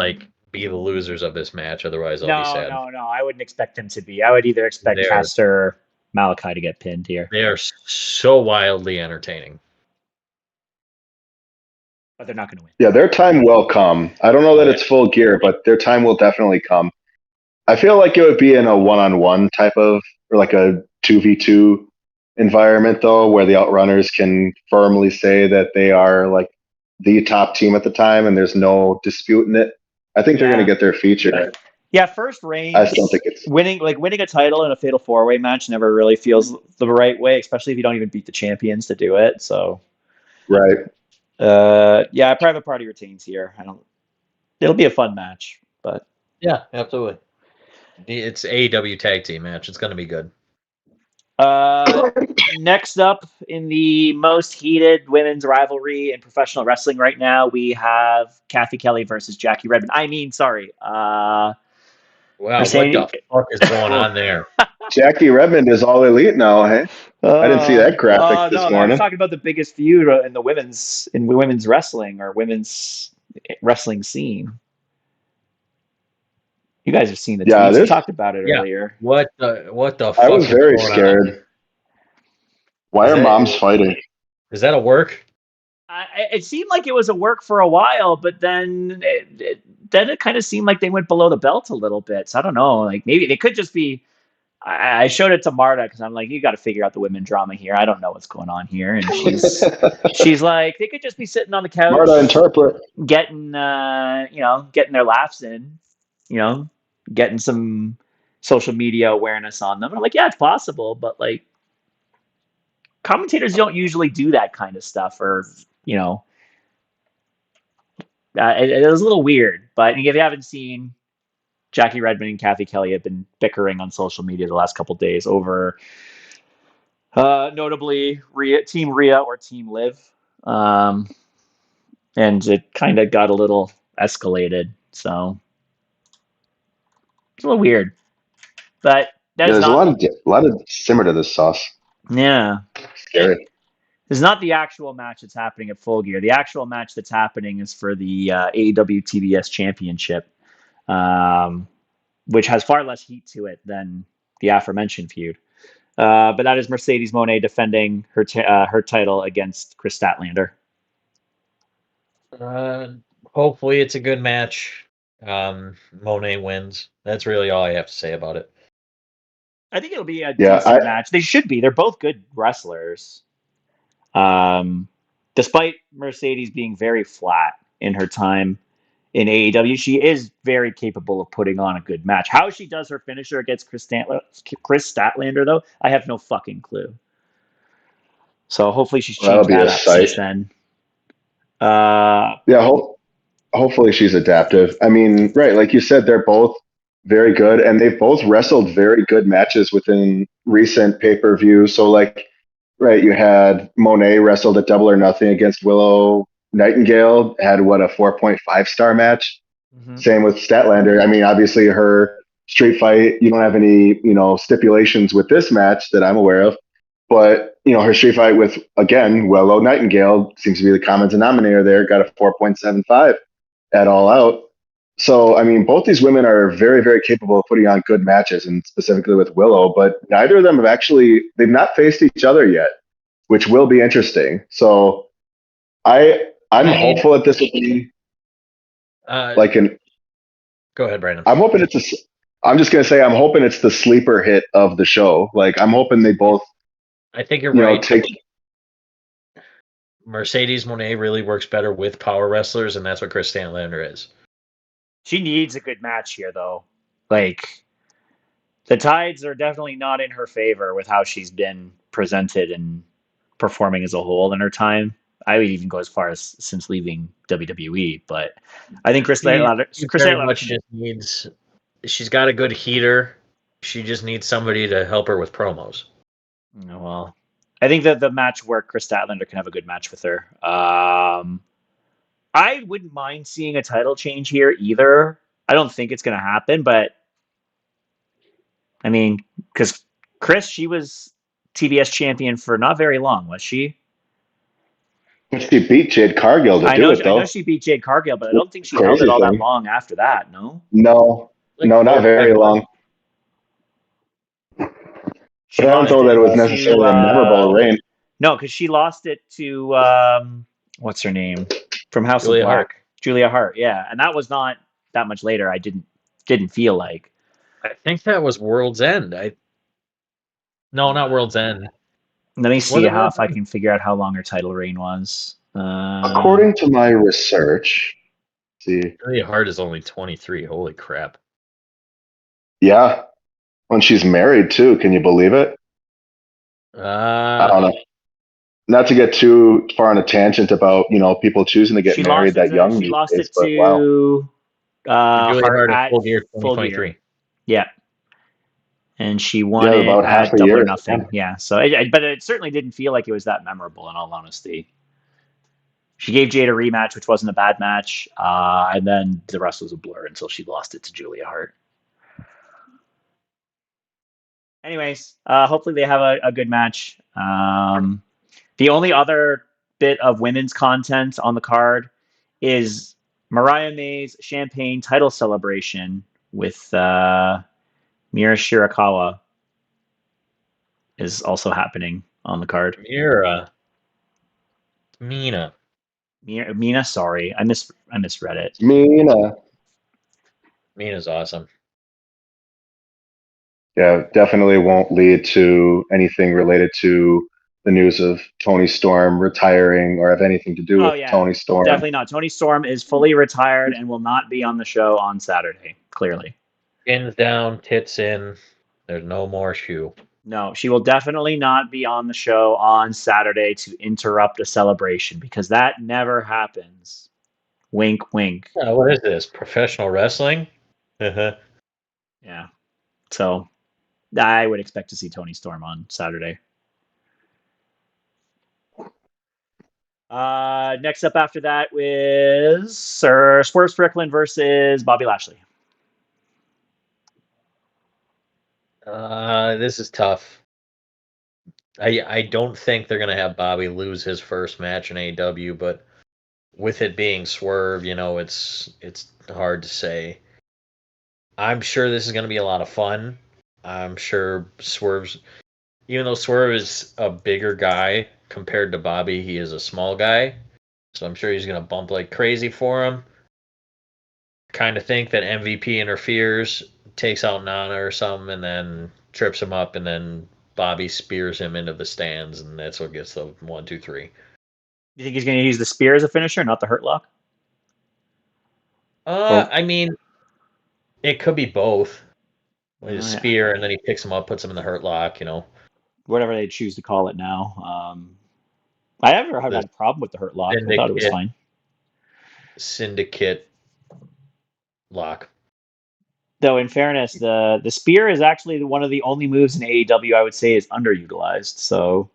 be the losers of this match, otherwise I'll be sad. No. I wouldn't expect them to be. I would either expect Caster or Malachi to get pinned here. They are so wildly entertaining. But they're not going to win. Yeah, their time will come. I don't know that it's full gear, but their time will definitely come. I feel like it would be in a one-on-one type of, or like a 2v2 environment though, where the Outrunners can firmly say that they are like the top team at the time and there's no disputing it. I think they're going to Yeah. get their feature. Yeah, first I just don't reigns, think it's winning a title in a fatal four-way match never really feels the right way, especially if you don't even beat the champions to do it. So, right. yeah, Private Party retains here. I don't. It'll be a fun match, but Yeah, absolutely. It's AEW tag team match. It's going to be good. next up in the most heated women's rivalry in professional wrestling right now, we have Kathy Kelly versus Jackie Redmond. I mean, sorry, Wow, Mercedes. what the fuck is going on there? Jackie Redmond is all elite now, hey? I didn't see that graphic this No, I was morning. talking about the biggest feud in the women's wrestling or women's wrestling scene. You guys have seen the Yeah, tweets. We talked about it Yeah. earlier. What the fuck I was is very going on? scared. Why Is are that- moms fighting? Is that a work? It seemed like it was a work for a while, but then it kind of seemed like they went below the belt a little bit. So I don't know. Like maybe they could just be. I showed it to Marta because I'm like, you got to figure out the women drama here. I don't know what's going on here, and she's like, they could just be sitting on the couch, Marta, interpret. getting getting their laughs in, getting some social media awareness on them. And I'm like, yeah, it's possible, but like commentators don't usually do that kind of stuff, or it was a little weird. But if you haven't seen, Jackie Redmond and Kathy Kelly have been bickering on social media the last couple of days over, notably Team Rhea or Team Liv, and it kind of got a little escalated. So it's a little weird, but that is There's a not. lot of simmer to this sauce. Yeah, Scary. it's not the actual match that's happening at Full Gear. The actual match that's happening is for the AEW TBS Championship, which has far less heat to it than the aforementioned feud. But that is Mercedes Moné defending her title against Chris Statlander. Hopefully it's a good match. Monet wins. That's really all I have to say about it. I think it'll be a decent match. They should be. They're both good wrestlers. Despite Mercedes being very flat in her time in AEW, she is very capable of putting on a good match. How she does her finisher against Chris Statlander, though, I have no fucking clue. So hopefully she's changed that up since then. Yeah, hopefully she's adaptive. I mean, right, like you said, they're both very good, and they've both wrestled very good matches within recent pay-per-view. So, like, right, you had Monet wrestled at Double or Nothing against Willow Nightingale, had what, a 4.5 star match. Mm-hmm. Same with Statlander. I mean, obviously her street fight, you don't have any, stipulations with this match that I'm aware of. But, her street fight with, again, Willow Nightingale seems to be the common denominator there, got a 4.75 at All Out. So, I mean, both these women are very, very capable of putting on good matches, and specifically with Willow, but neither of them they've not faced each other yet, which will be interesting. So I'm hopeful that this will be Go ahead, Brandon. I'm hoping I'm just going to say, I'm hoping it's the sleeper hit of the show. Like, I'm hoping they both, I think you're right. take Mercedes Moné really works better with power wrestlers, and that's what Chris Statlander is. She needs a good match here, though. Like, the tides are definitely not in her favor with how she's been presented and performing as a whole in her time. I would even go as far as since leaving WWE, but I think Chris Statlander just needs. She's got a good heater. She just needs somebody to help her with promos. Well, I think that the match where Chris Statlander can have a good match with her. I wouldn't mind seeing a title change here either. I don't think it's going to happen, but I mean, because Chris, she was TBS champion for not very long, was she? She beat Jade Cargill to do it, though. I know she beat Jade Cargill, but I don't think she held it all that long after that, no? No, not very long. But I don't know that it was necessarily a memorable reign. No, because she lost it to, what's her name? From House of Black. Hart. Julia Hart, yeah. And that was not that much later, I didn't feel like. I think that was World's End. No, not World's End. Let me see it how World's if I End? can figure out how long her title reign was. According to my research, see, Julia Hart is only 23. Holy crap. yeah, when she's married too. Can you believe it? I don't know. Not to get too far on a tangent about people choosing to get married that young She these lost days, it but wow, to Julia Hart Hart is at Full Gear Full Gear. 2023. Yeah, and she won yeah, it about half at a Double or year. Nothing. Yeah, so but it certainly didn't feel like it was that memorable. In all honesty, she gave Jade a rematch, which wasn't a bad match, and then the rest was a blur until she lost it to Julia Hart. Anyways, hopefully they have a good match. The only other bit of women's content on the card is Mariah May's champagne title celebration with Mira Shirakawa is also happening on the card. Mina, sorry, I misread it. Mina. Mina's awesome. Yeah, definitely won't lead to anything related to the news of Tony Storm retiring or have anything to do Oh with yeah, Tony Storm. definitely not. Tony Storm is fully retired and will not be on the show on Saturday. Clearly, Skins down, tits in. There's no more shoe. no, she will definitely not be on the show on Saturday to interrupt a celebration because that never happens. Wink, wink. What is this? Professional wrestling? Yeah. So I would expect to see Tony Storm on Saturday. Next up after that is Sir Swerve Strickland versus Bobby Lashley. This is tough. I don't think they're gonna have Bobby lose his first match in AEW, but with it being Swerve, it's hard to say. I'm sure this is gonna be a lot of fun. I'm sure even though Swerve is a bigger guy compared to Bobby, he is a small guy. So I'm sure he's gonna bump like crazy for him. Kind of think that MVP interferes, takes out Nana or something, and then trips him up, and then Bobby spears him into the stands, and that's what gets the 1, 2, 3. You think he's going to use the spear as a finisher, not the hurt lock? I mean, it could be both. Like a spear, and then he picks him up, puts him in the hurt lock. Whatever they choose to call it now. I never had a problem with the hurt lock. I thought it was fine. Syndicate lock. Though, in fairness, the spear is actually one of the only moves in AEW I would say is underutilized. So,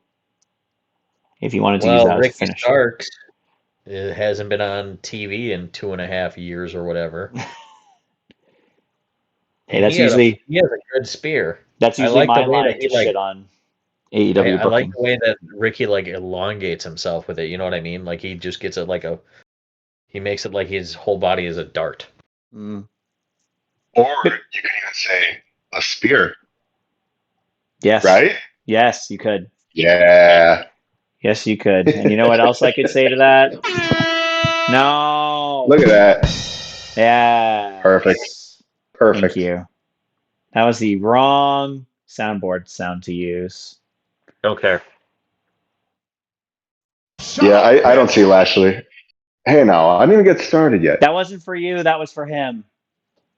if you wanted to use that as a Ricky finisher. Starks, it hasn't been on TV in 2.5 years or whatever. Hey, he has a good spear. That's usually my line to shit on AEW booking. I like the way that Ricky elongates himself with it. You know what I mean? Like he just gets it he makes it like his whole body is a dart. Or you can even say a spear. Yes. Right? Yes, you could. Yeah. Yes, you could. And you know what else I could say to that? No. Look at that. Yeah. Perfect. Thank you. That was the wrong soundboard sound to use. Don't care. I don't see Lashley. Hey, now, I didn't even get started yet. That wasn't for you. That was for him.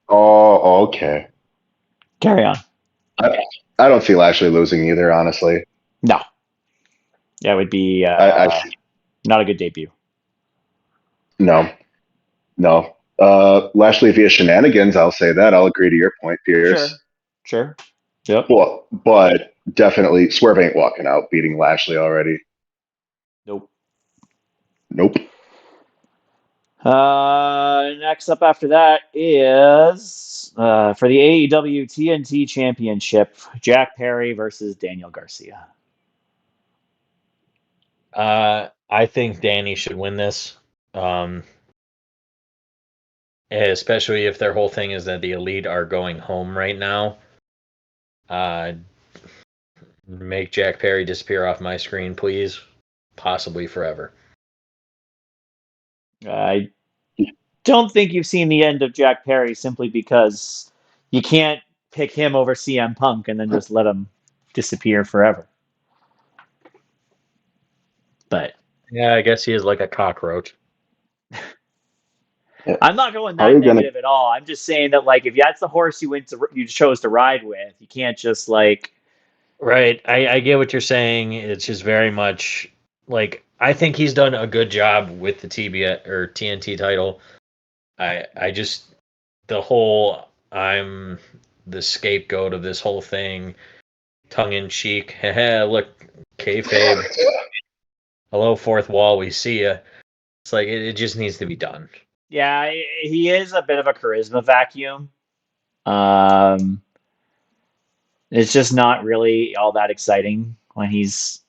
Oh, okay. Carry on. I don't see Lashley losing either, honestly. No. That would be not a good debut. No. Lashley via shenanigans, I'll say that. I'll agree to your point, Pierce. Sure. Yep. Well, but definitely Swerve ain't walking out beating Lashley already. Nope. Next up after that is for the AEW TNT Championship, Jack Perry versus Daniel Garcia. I think Danny should win this. Especially if their whole thing is that the Elite are going home right now. Make Jack Perry disappear off my screen, please. Possibly forever. I don't think you've seen the end of Jack Perry simply because you can't pick him over CM Punk and then just let him disappear forever. But Yeah, I guess he is like a cockroach. I'm not going How are that you gonna- negative at all. I'm just saying that like if that's the horse you chose to ride with, you can't just like Right. I get what you're saying. It's just very much like I think he's done a good job with the TBS or TNT title. I just the whole I'm the scapegoat of this whole thing, tongue in cheek. Look, kayfabe. Hello, fourth wall. We see ya. It's like it just needs to be done. yeah, he is a bit of a charisma vacuum. Um, it's just not really all that exciting when he's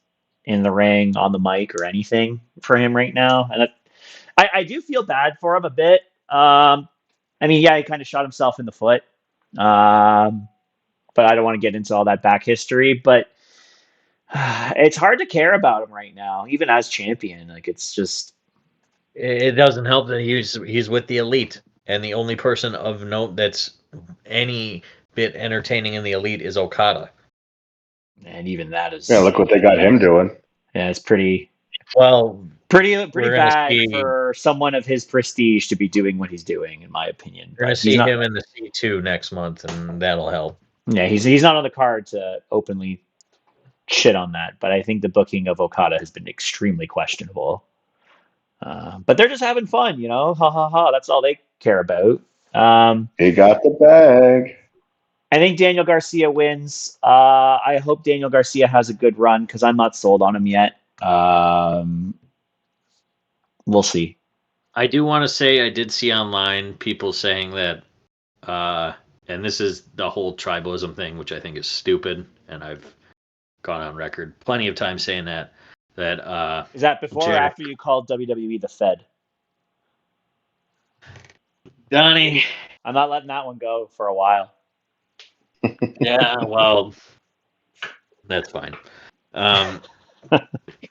in the ring, on the mic, or anything for him right now. And I do feel bad for him a bit. I mean, yeah, he kind of shot himself in the foot. But I don't want to get into all that back history. But it's hard to care about him right now, even as champion. Like it's just It doesn't help that he's with the elite, and the only person of note that's any bit entertaining in the elite is Okada. and even that is Yeah, look what they got him doing. yeah, it's pretty Well, pretty We're gonna bad see- for someone of his prestige to be doing what he's doing, in my opinion. we're gonna But see he's not, him in the C2 next month, and that'll help. yeah, he's not on the card to openly shit on that. But I think the booking of Okada has been extremely questionable. But they're just having fun, you know. Ha ha ha. That's all they care about. He got the bag. I think Daniel Garcia wins. I hope Daniel Garcia has a good run because I'm not sold on him yet. We'll see. I do want to say I did see online people saying that, and this is the whole tribalism thing, which I think is stupid, and I've gone on record plenty of times saying that Is that before or Jack. after you called WWE the Fed? Donnie. I'm not letting that one go for a while. Yeah, well, that's fine.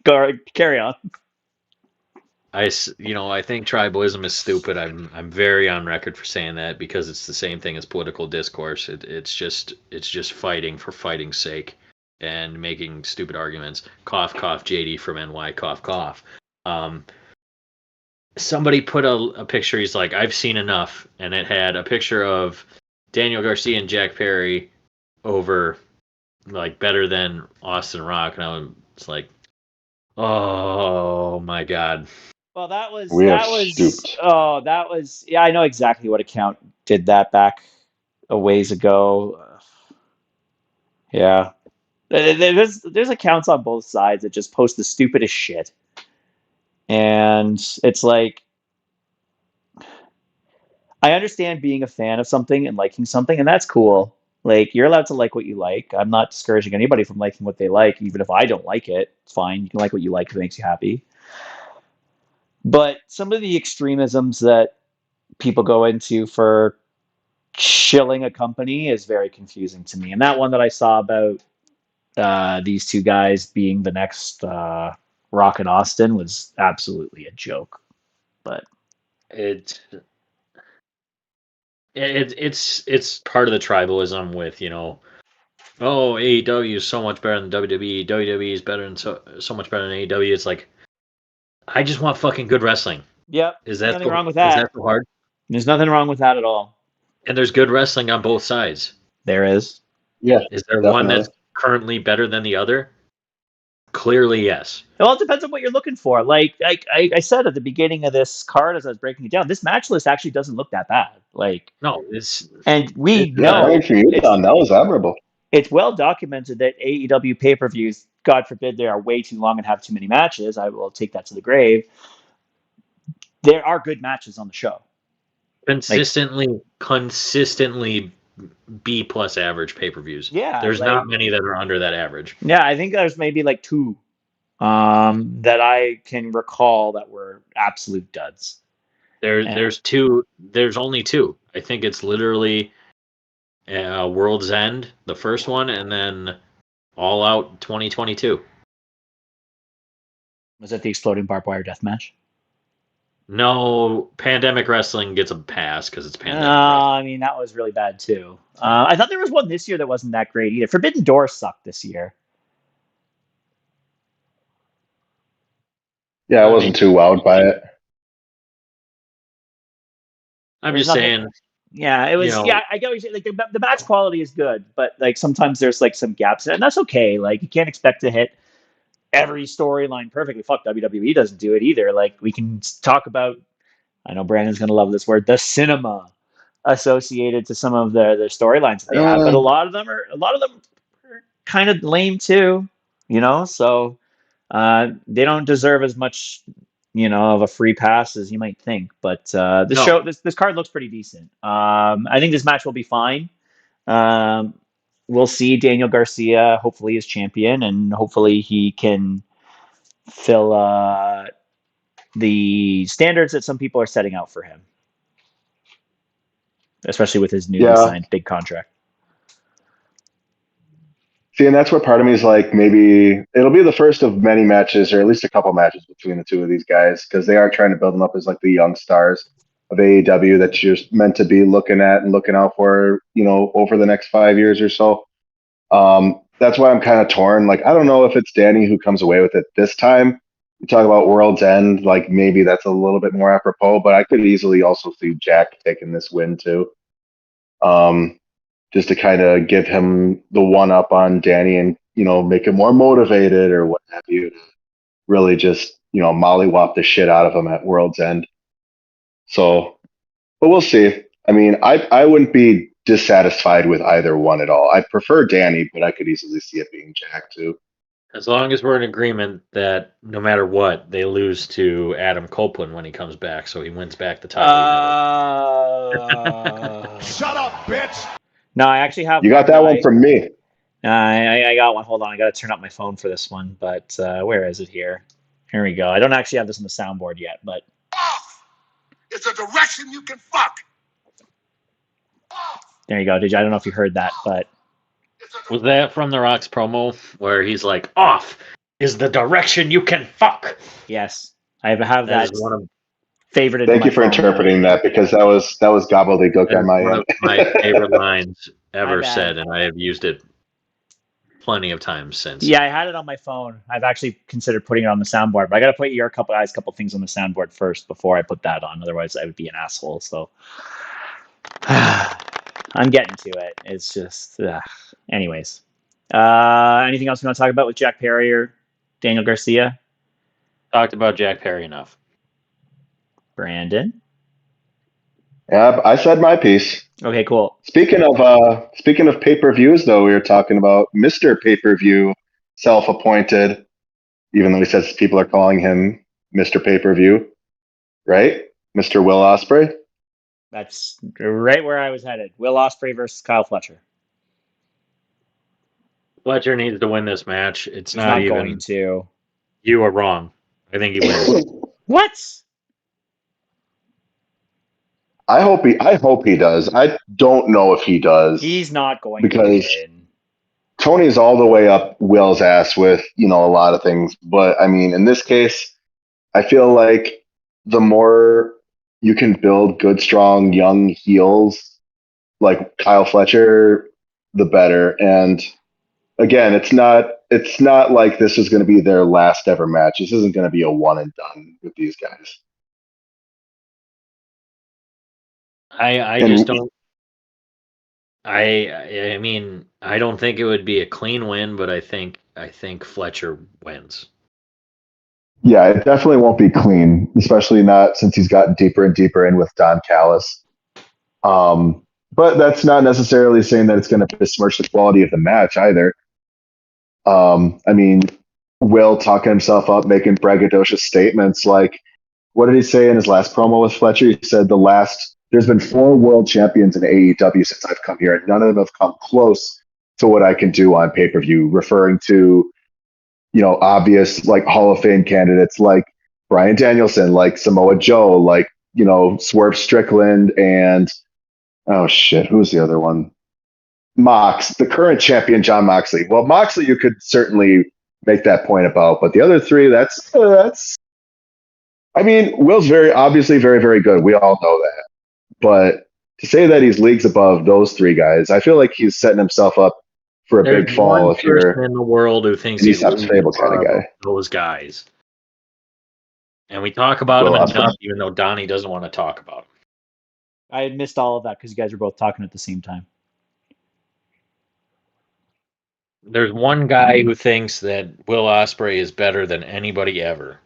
Go carry on. I think tribalism is stupid. I'm very on record for saying that because it's the same thing as political discourse. It's just fighting for fighting's sake and making stupid arguments. Cough, cough, JD from NY, cough, cough. Somebody put a picture. He's like, I've seen enough, and it had a picture of Daniel Garcia and Jack Perry over, like, better than Austin Rock, and I was like, oh my god. Well, that was stooped. Oh, that was yeah. I know exactly what account did that back a ways ago. Yeah, there's accounts on both sides that just post the stupidest shit, and it's like I understand being a fan of something and liking something, and that's cool. Like you're allowed to like what you like. I'm not discouraging anybody from liking what they like, even if I don't like it. It's fine. You can like what you like if it makes you happy. But some of the extremisms that people go into for shilling a company is very confusing to me. And that one that I saw about these two guys being the next Rock and Austin was absolutely a joke. But It's part of the tribalism with, oh, AEW is so much better than WWE. WWE is better than so much better than AEW. It's like, I just want fucking good wrestling. yep, Is that nothing wrong with Is that. that so hard? There's nothing wrong with that at all. And there's good wrestling on both sides. There is. Yeah. Is there Definitely. one that's currently better than the other? Clearly, yes. Well, it depends on what you're looking for. Like I said at the beginning of this card as I was breaking it down, this match list actually doesn't look that bad. Like, No, it's and we Yeah, know good for you, Don. That was admirable. it's well documented that AEW pay-per-views, God forbid they are way too long and have too many matches, I will take that to the grave. There are good matches on the show. consistently B plus average pay-per-views. Yeah, There's like- not many that are under that average. Yeah, I think there's maybe like two that I can recall that were absolute duds. There's two. There's only two. I think it's literally World's End, the first one, and then All Out 2022. Was that the exploding barbed wire death match? No, Pandemic Wrestling gets a pass because it's Pandemic Wrestling. I mean, that was really bad too. I thought there was one this year that wasn't that great either. Forbidden Door sucked this year. Yeah, I wasn't too wowed by it. I'm There's just nothing- saying. Yeah, it was. You know- Yeah, I get what you're saying. Like the match quality is good, but like sometimes there's like some gaps, and that's okay. Like you can't expect to hit every storyline perfectly. Fuck, WWE doesn't do it either. Like we can talk about. I know Brandon's gonna love this word, the cinema associated to some of the storylines that they have, but a lot of them are kind of lame too. So they don't deserve as much of a free pass as you might think. But this card looks pretty decent. I think this match will be fine. We'll see Daniel Garcia hopefully as champion, and hopefully he can fill the standards that some people are setting out for him, especially with his newly signed big contract. See, and that's where part of me is like, maybe it'll be the first of many matches, or at least a couple matches between the two of these guys, because they are trying to build them up as like the young stars of AEW that you're meant to be looking at and looking out for, over the next 5 years or so. That's why I'm kind of torn. Like, I don't know if it's Danny who comes away with it this time. You talk about World's End, like maybe that's a little bit more apropos, but I could easily also see Jack taking this win too. Just to kind of give him the one up on Danny and, make him more motivated or what have you. Really just, mollywop the shit out of him at World's End. So, but we'll see. I mean, I wouldn't be dissatisfied with either one at all. I prefer Danny, but I could easily see it being Jack too. As long as we're in agreement that no matter what, they lose to Adam Copeland when he comes back, so he wins back the title. Shut up, bitch! No, I actually have. You got that one from me. I got one. Hold on, I got to turn up my phone for this one. But where is it here? Here we go. I don't actually have this on the soundboard yet, but Off! It's a direction you can fuck! there you go. I don't know if you heard that, but Was that from The Rock's promo where he's like, "Off is the direction you can fuck"? Yes, I have that. Is one of favorite. Thank you for interpreting that, because that was gobbledygook on my one end. of my favorite lines ever My bad. said, and I have used it plenty of times since. Yeah, I had it on my phone. I've actually considered putting it on the soundboard, but I got to put your couple things on the soundboard first before I put that on. Otherwise, I would be an asshole. So I'm getting to it. It's just, anyways. Anything else you want to talk about with Jack Perry or Daniel Garcia? Talked about Jack Perry enough. Brandon? Yeah, I said my piece. Okay, cool. Speaking of pay-per-views, though, we were talking about Mr. Pay-per-view, self-appointed, even though he says people are calling him Mr. Pay-per-view, right? Mr. Will Ospreay. That's right where I was headed. Will Ospreay versus Kyle Fletcher. Fletcher needs to win this match. It's He's not even going to. You are wrong. I think he wins. What? I hope he does. I don't know if he does. He's not going because to win. Tony's all the way up Will's ass with, a lot of things. But I mean, in this case, I feel like the more you can build good, strong, young heels like Kyle Fletcher, the better. And again, it's not like this is going to be their last ever match. This isn't going to be a one and done with these guys. I just don't. I mean, I don't think it would be a clean win, but I think Fletcher wins. Yeah, it definitely won't be clean, especially not since he's gotten deeper and deeper in with Don Callis. But that's not necessarily saying that it's going to besmirch the quality of the match either. I mean, Will talking himself up, making braggadocious statements like, what did he say in his last promo with Fletcher? He said there's been 4 world champions in AEW since I've come here, and none of them have come close to what I can do on pay-per-view, referring to, obvious like Hall of Fame candidates like Bryan Danielson, like Samoa Joe, like, Swerve Strickland, and oh shit, who's the other one? Mox, the current champion, John Moxley. Well, Moxley, you could certainly make that point about, but the other 3, that's I mean, Will's obviously very, very good. We all know that. But to say that he's leagues above those three guys, I feel like he's setting himself up for a There's big fall one if you're person in the world who thinks an he's East Fable kind of guy. those guys. And we talk about Will him Ospreay. enough, even though Donnie doesn't want to talk about him. I had missed all of that because you guys were both talking at the same time. There's one guy who thinks that Will Ospreay is better than anybody ever.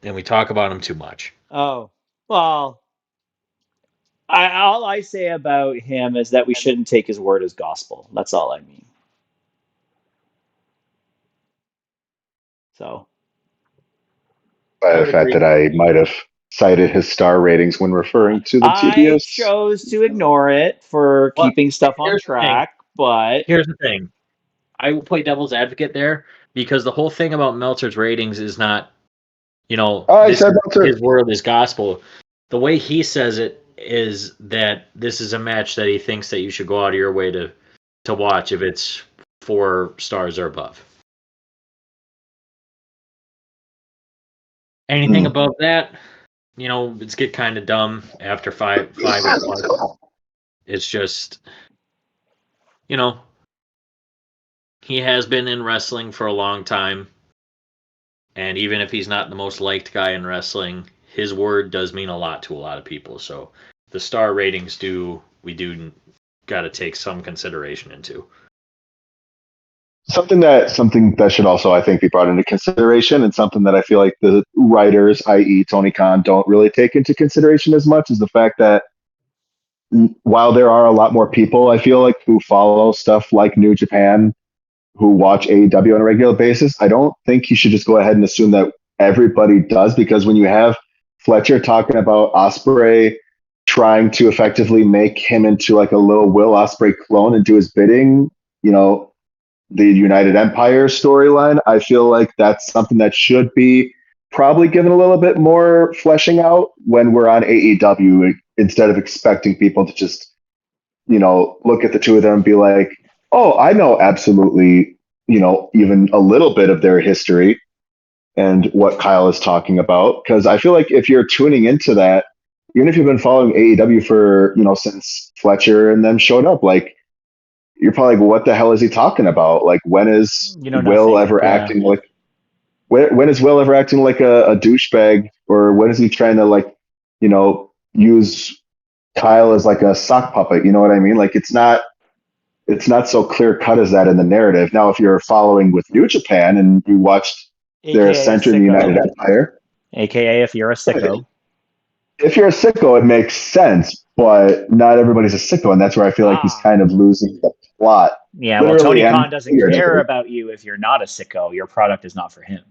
And we talk about him too much. Oh, well, all I say about him is that we shouldn't take his word as gospel. That's all I mean. So, By I the would fact agree. that I might have cited his star ratings when referring to the I TBS. chose to ignore it for Well, keeping stuff on here's the thing. track, but Here's the thing. I will play devil's advocate there because the whole thing about Meltzer's ratings is not, I this said is Meltzer. his word is gospel. The way he says it is that this is a match that he thinks that you should go out of your way to watch if it's 4 stars or above. Anything Hmm. above that, it's get kind of dumb after five or plus. It's just, he has been in wrestling for a long time. And even if he's not the most liked guy in wrestling, his word does mean a lot to a lot of people. So the star ratings we do got to take some consideration into. Something that should also, I think, be brought into consideration, and something that I feel like the writers, i.e., Tony Khan, don't really take into consideration as much, is the fact that while there are a lot more people, I feel like, who follow stuff like New Japan, who watch AEW on a regular basis, I don't think you should just go ahead and assume that everybody does, because when you have Fletcher talking about Ospreay trying to effectively make him into like a little Will Ospreay clone and do his bidding, the United Empire storyline, I feel like that's something that should be probably given a little bit more fleshing out when we're on AEW, instead of expecting people to just, look at the two of them and be like, oh, I know absolutely, even a little bit of their history and what Kyle is talking about. Because I feel like if you're tuning into that, even if you've been following AEW for, since Fletcher and them showed up, like, you're probably like, what the hell is he talking about? Like, when is you know Will nothing. ever Yeah. acting like, when is Will ever acting like a douchebag? Or when is he trying to, like, use Kyle as like a sock puppet? You know what I mean? Like, it's not so clear cut as that in the narrative. Now, if you're following with New Japan and you watched their AKA a ascension in the United sicko. Empire, AKA if you're a sicko. if you're a sicko, it makes sense, but not everybody's a sicko, and that's where I feel like he's kind of losing the plot. Yeah, well, Literally Tony and Khan doesn't care figuratively. about you if you're not a sicko. Your product is not for him.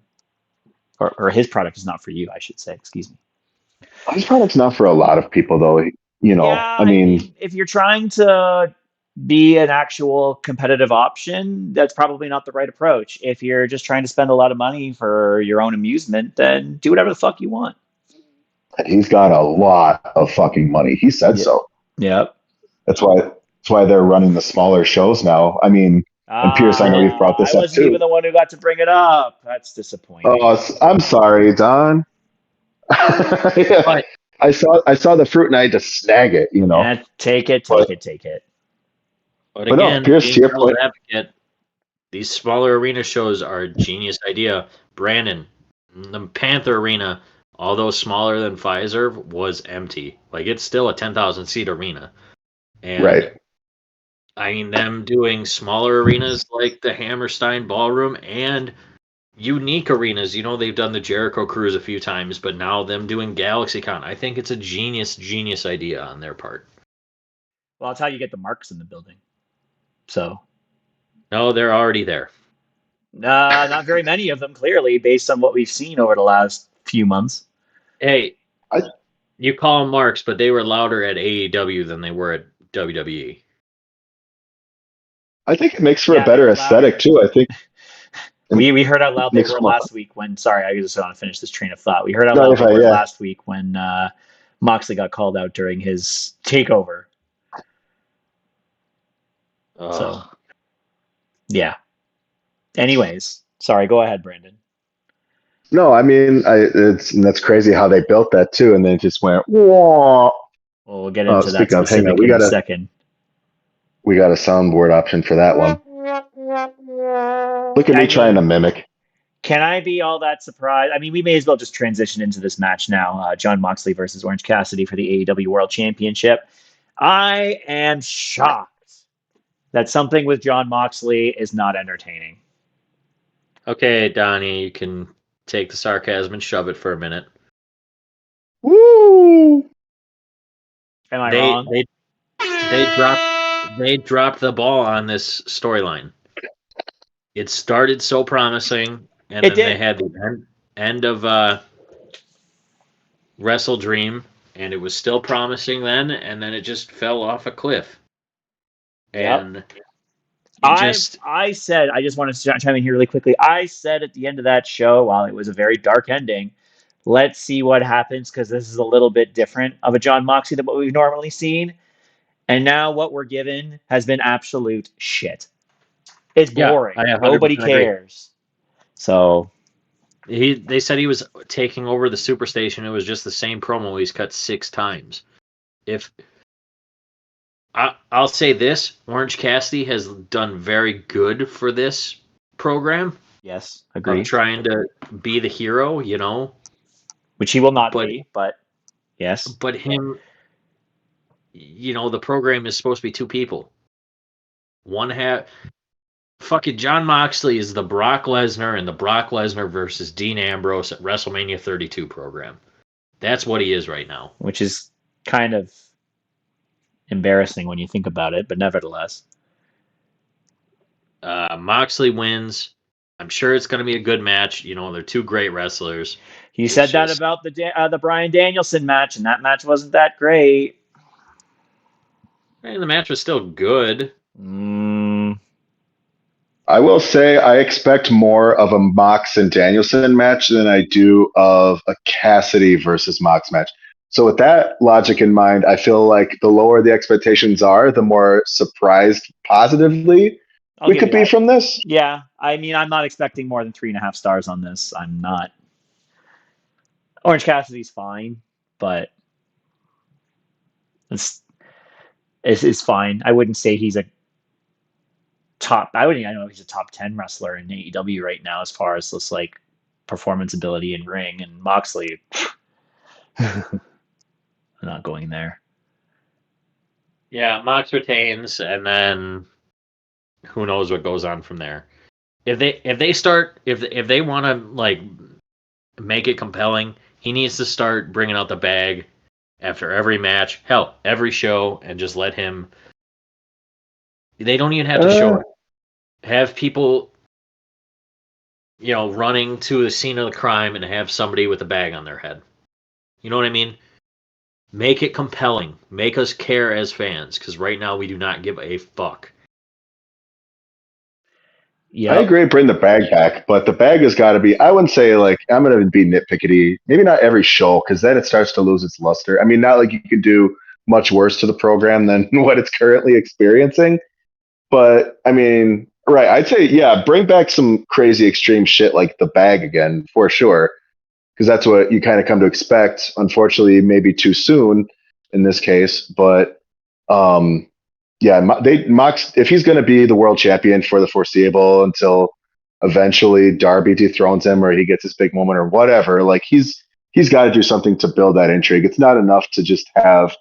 Or his product is not for you, I should say. Excuse me. His product's not for a lot of people, though. Yeah, I mean, if you're trying to be an actual competitive option, that's probably not the right approach. If you're just trying to spend a lot of money for your own amusement, then do whatever the fuck you want. he's got a lot of fucking money. He said so. Yep. That's why they're running the smaller shows now. I mean, and Pierce, I know you've brought I this up wasn't too. even the one who got to bring it up. That's disappointing. Oh, I'm sorry, Don. Yeah. But I saw the fruit and I had to snag it. Yeah, take it. But but but no, again, Pierce, to being your devil's point, advocate, these smaller arena shows are a genius idea. Brandon, the Panther Arena, although smaller than Pfizer, was empty. Like, it's still a 10,000 seat arena. And right? I mean, them doing smaller arenas like the Hammerstein Ballroom and unique arenas. They've done the Jericho Cruise a few times, but now them doing GalaxyCon. I think it's a genius idea on their part. Well, that's how you get the marks in the building. So, No, they're already there. not very many of them, clearly, based on what we've seen over the last few months. Hey, I you call them marks, but they were louder at AEW than they were at WWE. I think it makes for Yeah, a they better were aesthetic louder. too. I think We heard out it loud they makes were for more. last week when. Sorry, I just want to finish this train of thought. We heard out No, loud if they I, were yeah, last week when Moxley got called out during his takeover. So, yeah. Anyways, sorry. Go ahead, Brandon. No, I mean, that's crazy how they built that too, and then it just went. Whoa. Well, we'll get Oh, into that speaking of, hang on, specific in a second. we got a soundboard option for that one. Look at me trying to mimic. Can I be all that surprised? I mean, we may as well just transition into this match now. John Moxley versus Orange Cassidy for the AEW World Championship. I am shocked that something with John Moxley is not entertaining. Okay, Donnie, you can take the sarcasm and shove it for a minute. Woo! Am I wrong? They dropped the ball on this storyline. It started so promising, and then they had the end of Wrestle Dream, and it was still promising then, and then it just fell off a cliff. And I said, I just want to chime in here really quickly. I said at the end of that show, while it was a very dark ending, let's see what happens because this is a little bit different of a John Moxley than what we've normally seen. And now what we're given has been absolute shit. It's boring. Nobody cares. So they said he was taking over the Superstation. It was just the same promo he's cut 6 times. I'll say this, Orange Cassidy has done very good for this program. Yes, agree. Of trying to be the hero, which he will not be, but yes. But him, the program is supposed to be 2 people. One half. Fucking John Moxley is the Brock Lesnar and the Brock Lesnar versus Dean Ambrose at WrestleMania 32 program. That's what he is right now. Which is kind of embarrassing when you think about it, but nevertheless. Moxley wins. I'm sure it's going to be a good match. They're 2 great wrestlers. You said that about the Bryan Danielson match, and that match wasn't that great. And the match was still good. I will say I expect more of a Mox and Danielson match than I do of a Cassidy versus Mox match. So with that logic in mind, I feel like the lower the expectations are, the more surprised positively we could be from this. Yeah. I mean, I'm not expecting more than 3.5 stars on this. I'm not. Orange Cassidy's fine, but it's fine. I wouldn't say he's a top. I know if he's a top 10 wrestler in AEW right now as far as this like performance ability in ring. And Moxley, I'm not going there. Yeah, Mox retains, and then who knows what goes on from there. If they want to like make it compelling, he needs to start bringing out the bag after every match, hell, every show, and just let him. They don't even have to show it. Have people, running to the scene of the crime and have somebody with a bag on their head. You know what I mean? Make it compelling. Make us care as fans, because right now we do not give a fuck. Yeah, I agree. Bring the bag back, but the bag has got to be. I wouldn't say like I'm going to be nitpickety. Maybe not every show, because then it starts to lose its luster. I mean, not like you could do much worse to the program than what it's currently experiencing. But I mean, right? I'd say bring back some crazy extreme shit like the bag again for sure, because that's what you kind of come to expect. Unfortunately, maybe too soon in this case, but Mox, if he's going to be the world champion for the foreseeable until eventually Darby dethrones him or he gets his big moment or whatever, like he's got to do something to build that intrigue. It's not enough to just have,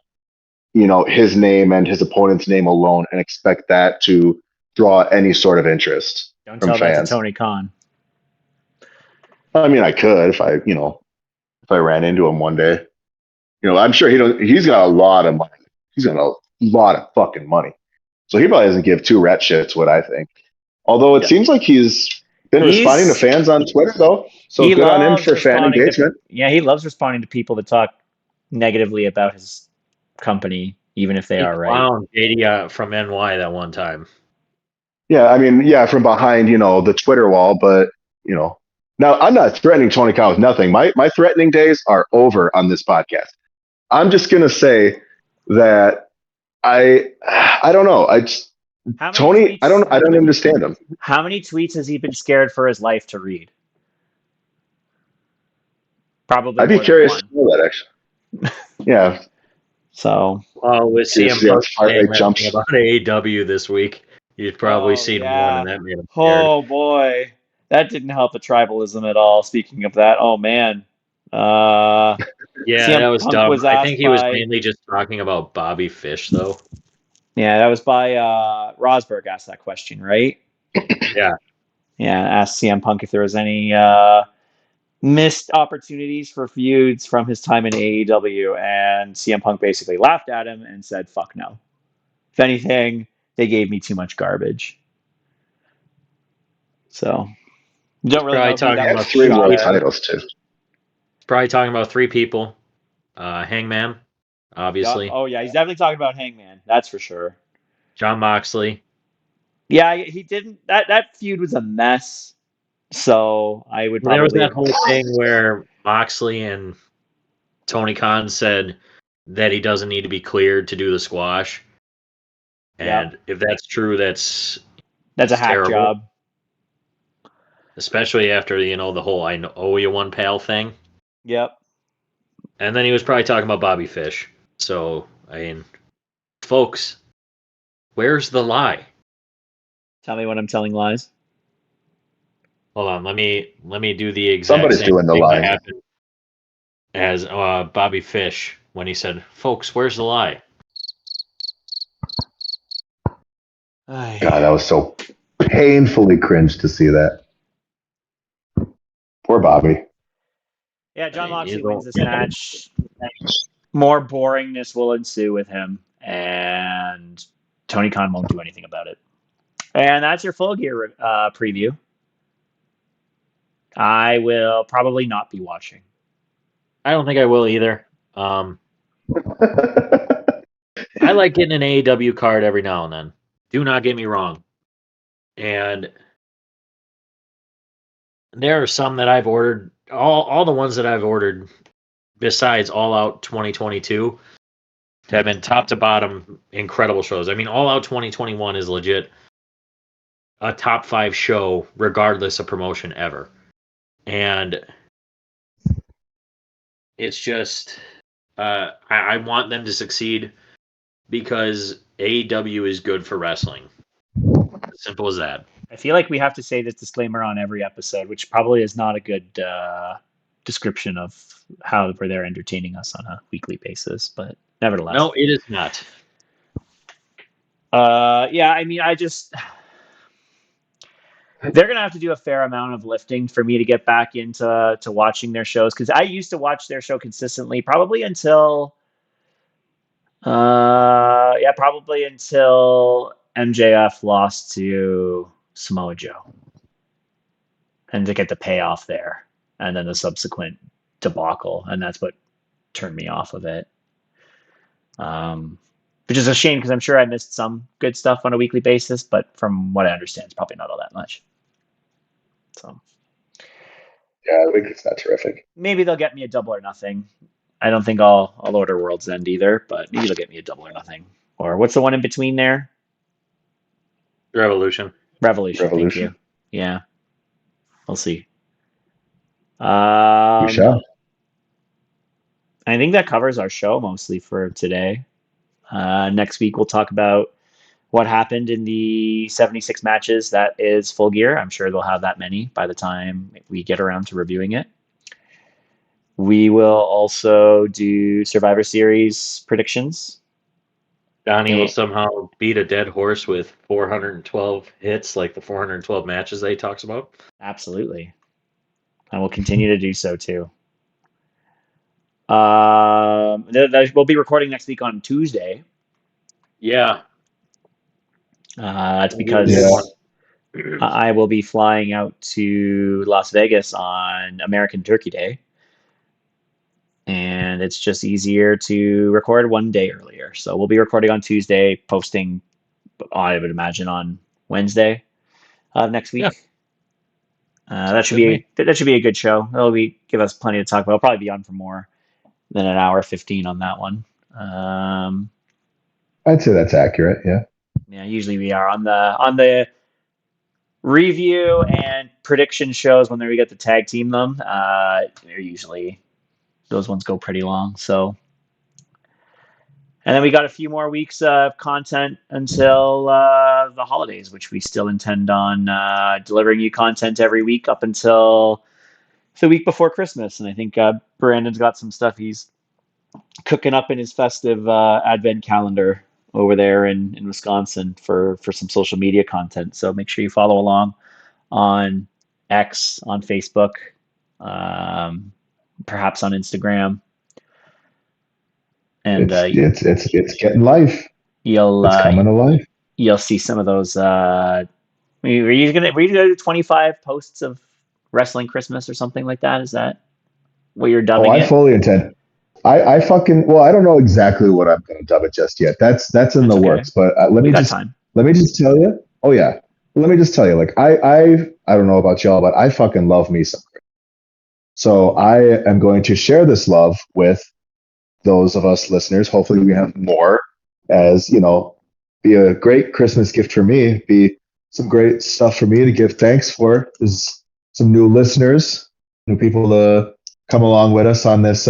his name and his opponent's name alone and expect that to draw any sort of interest from fans. That to Tony Khan. I mean, I could if I ran into him one day. I'm sure he's got a lot of money. He's got a lot of fucking money. So he probably doesn't give 2 rat shits what I think. Although it seems like he's been responding to fans on Twitter, though. So good on him for fan engagement. He loves responding to people that talk negatively about his company, even if they are right. Wow, JD from NY that one time. Yeah, I mean, from behind, the Twitter wall, but, now I'm not threatening Tony Khan with nothing. My threatening days are over on this podcast. I'm just going to say that I don't know. Tony, I don't understand him. How many tweets has he been scared for his life to read? Probably I'd be more than curious one. to know that, actually. Yeah. So, with Curious to CM see how Punk his heart saying rate that jumps. thing about AEW this week, you've probably seen one, and that made him scared. Oh boy, that didn't help the tribalism at all. Speaking of that, oh man, Yeah, CM that was Punk dumb. was I think asked he was by mainly just talking about Bobby Fish, though. that was by Rosberg asked that question, right? Yeah. Yeah, asked CM Punk if there was any missed opportunities for feuds from his time in AEW, and CM Punk basically laughed at him and said, "Fuck no. If anything, they gave me too much garbage." So, don't really Probably know who talking He that had was about 3 three shot world at. people. titles, too. Probably talking about three people. Hangman, Yep. obviously. Oh yeah, he's definitely talking about Hangman. That's for sure. John Moxley. Yeah, he didn't. That feud was a mess. So I would There was probably that have. whole thing where Moxley and Tony Khan said that he doesn't need to be cleared to do the squash. And Yep, if that's true, that's that's a hack terrible. job. Especially after, the whole I owe you one pal thing. Yep. And then he was probably talking about Bobby Fish. So, folks, where's the lie? Tell me when I'm telling lies. Hold on, let me do the exact Somebody's same doing the thing that lying. happened as Bobby Fish when he said, "Folks, where's the lie?" God, that was so painfully cringe to see that. Poor Bobby. Yeah, John You Moxley wins don't- this match. More boringness will ensue with him, and Tony Khan won't do anything about it. And that's your Full Gear preview. I will probably not be watching. I don't think I will either. I like getting an AEW card every now and then. Do not get me wrong. And there are some that I've ordered. All the ones that I've ordered, besides All Out 2022, have been top to bottom incredible shows. I mean, All Out 2021 is legit a top 5 show, regardless of promotion ever. And it's just, I want them to succeed because AEW is good for wrestling. Simple as that. I feel like we have to say this disclaimer on every episode, which probably is not a good description of how they're entertaining us on a weekly basis, but nevertheless. No, it is not. Yeah, I mean, they're gonna have to do a fair amount of lifting for me to get back into watching their shows, because I used to watch their show consistently, probably until MJF lost to Samoa Joe, and to get the payoff there, and then the subsequent debacle, and that's what turned me off of it. Which is a shame, because I'm sure I missed some good stuff on a weekly basis, but from what I understand, it's probably not all that much. So Yeah, I think it's not terrific. maybe they'll get me a Double or Nothing. I don't think I'll order World's End either, but maybe they'll get me a Double or Nothing. Or what's the one in between there? Revolution. Revolution. Thank Revolution. you. Yeah, we'll see. We shall. I think that covers our show mostly for today. Next week we'll talk about what happened in the 76 matches that is Full Gear. I'm sure they'll have that many by the time we get around to reviewing it. We will also do Survivor Series predictions. Donnie will somehow beat a dead horse with 412 hits, like the 412 matches that he talks about. Absolutely. And we'll continue to do so too. We'll be recording next week on Tuesday. Yeah. That's because I will be flying out to Las Vegas on American Turkey Day. And it's just easier to record one day earlier. So we'll be recording on Tuesday, posting, I would imagine, on Wednesday of next week. Yeah. That should be a good show. It'll give us plenty to talk about. I'll probably be on for more than an hour 15 on that one. I'd say that's accurate. Yeah. Yeah. Usually we are on the review and prediction shows when we get to tag team them. They're usually those ones go pretty long. So, and then we got a few more weeks of content until the holidays, which we still intend on delivering you content every week up until the week before Christmas. And I think Brandon's got some stuff he's cooking up in his festive advent calendar over there in Wisconsin for some social media content. So make sure you follow along on X, on Facebook, perhaps on Instagram, and It's getting life. you'll It's coming to life. you'll see some of those. Were you gonna do 25 posts of wrestling Christmas or something like that? Is that what you're Oh, dubbing I it? fully intend. I fucking well, I don't know exactly what I'm going to dub it just yet. That's in That's the okay. works. But We got time. let me just tell you. Oh yeah, let me just tell you. Like I don't know about y'all, but I fucking love me some. So I am going to share this love with those of us listeners. Hopefully, we have more. As you know, be a great Christmas gift for me. Be some great stuff for me to give thanks for. There's some new listeners, new people to come along with us on this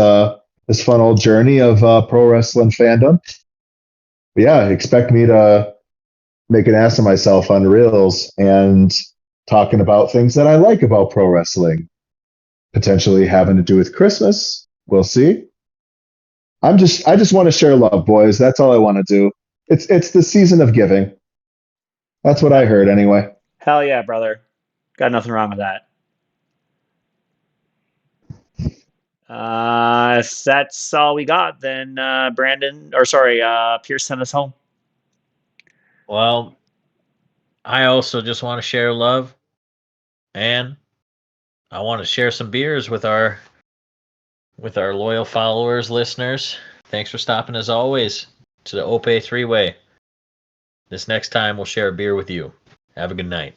fun old journey of pro wrestling fandom. But yeah, expect me to make an ass of myself on reels and talking about things that I like about pro wrestling, potentially having to do with Christmas. We'll see. I just want to share love, boys. That's all I want to do. It's the season of giving. That's what I heard anyway. Hell yeah, brother. Got nothing wrong with that. If that's all we got, then Pierce, send us home. Well, I also just want to share love, and I want to share some beers with our loyal followers, listeners. Thanks for stopping as always to the Ope 3-Way. This next time we'll share a beer with you. Have a good night.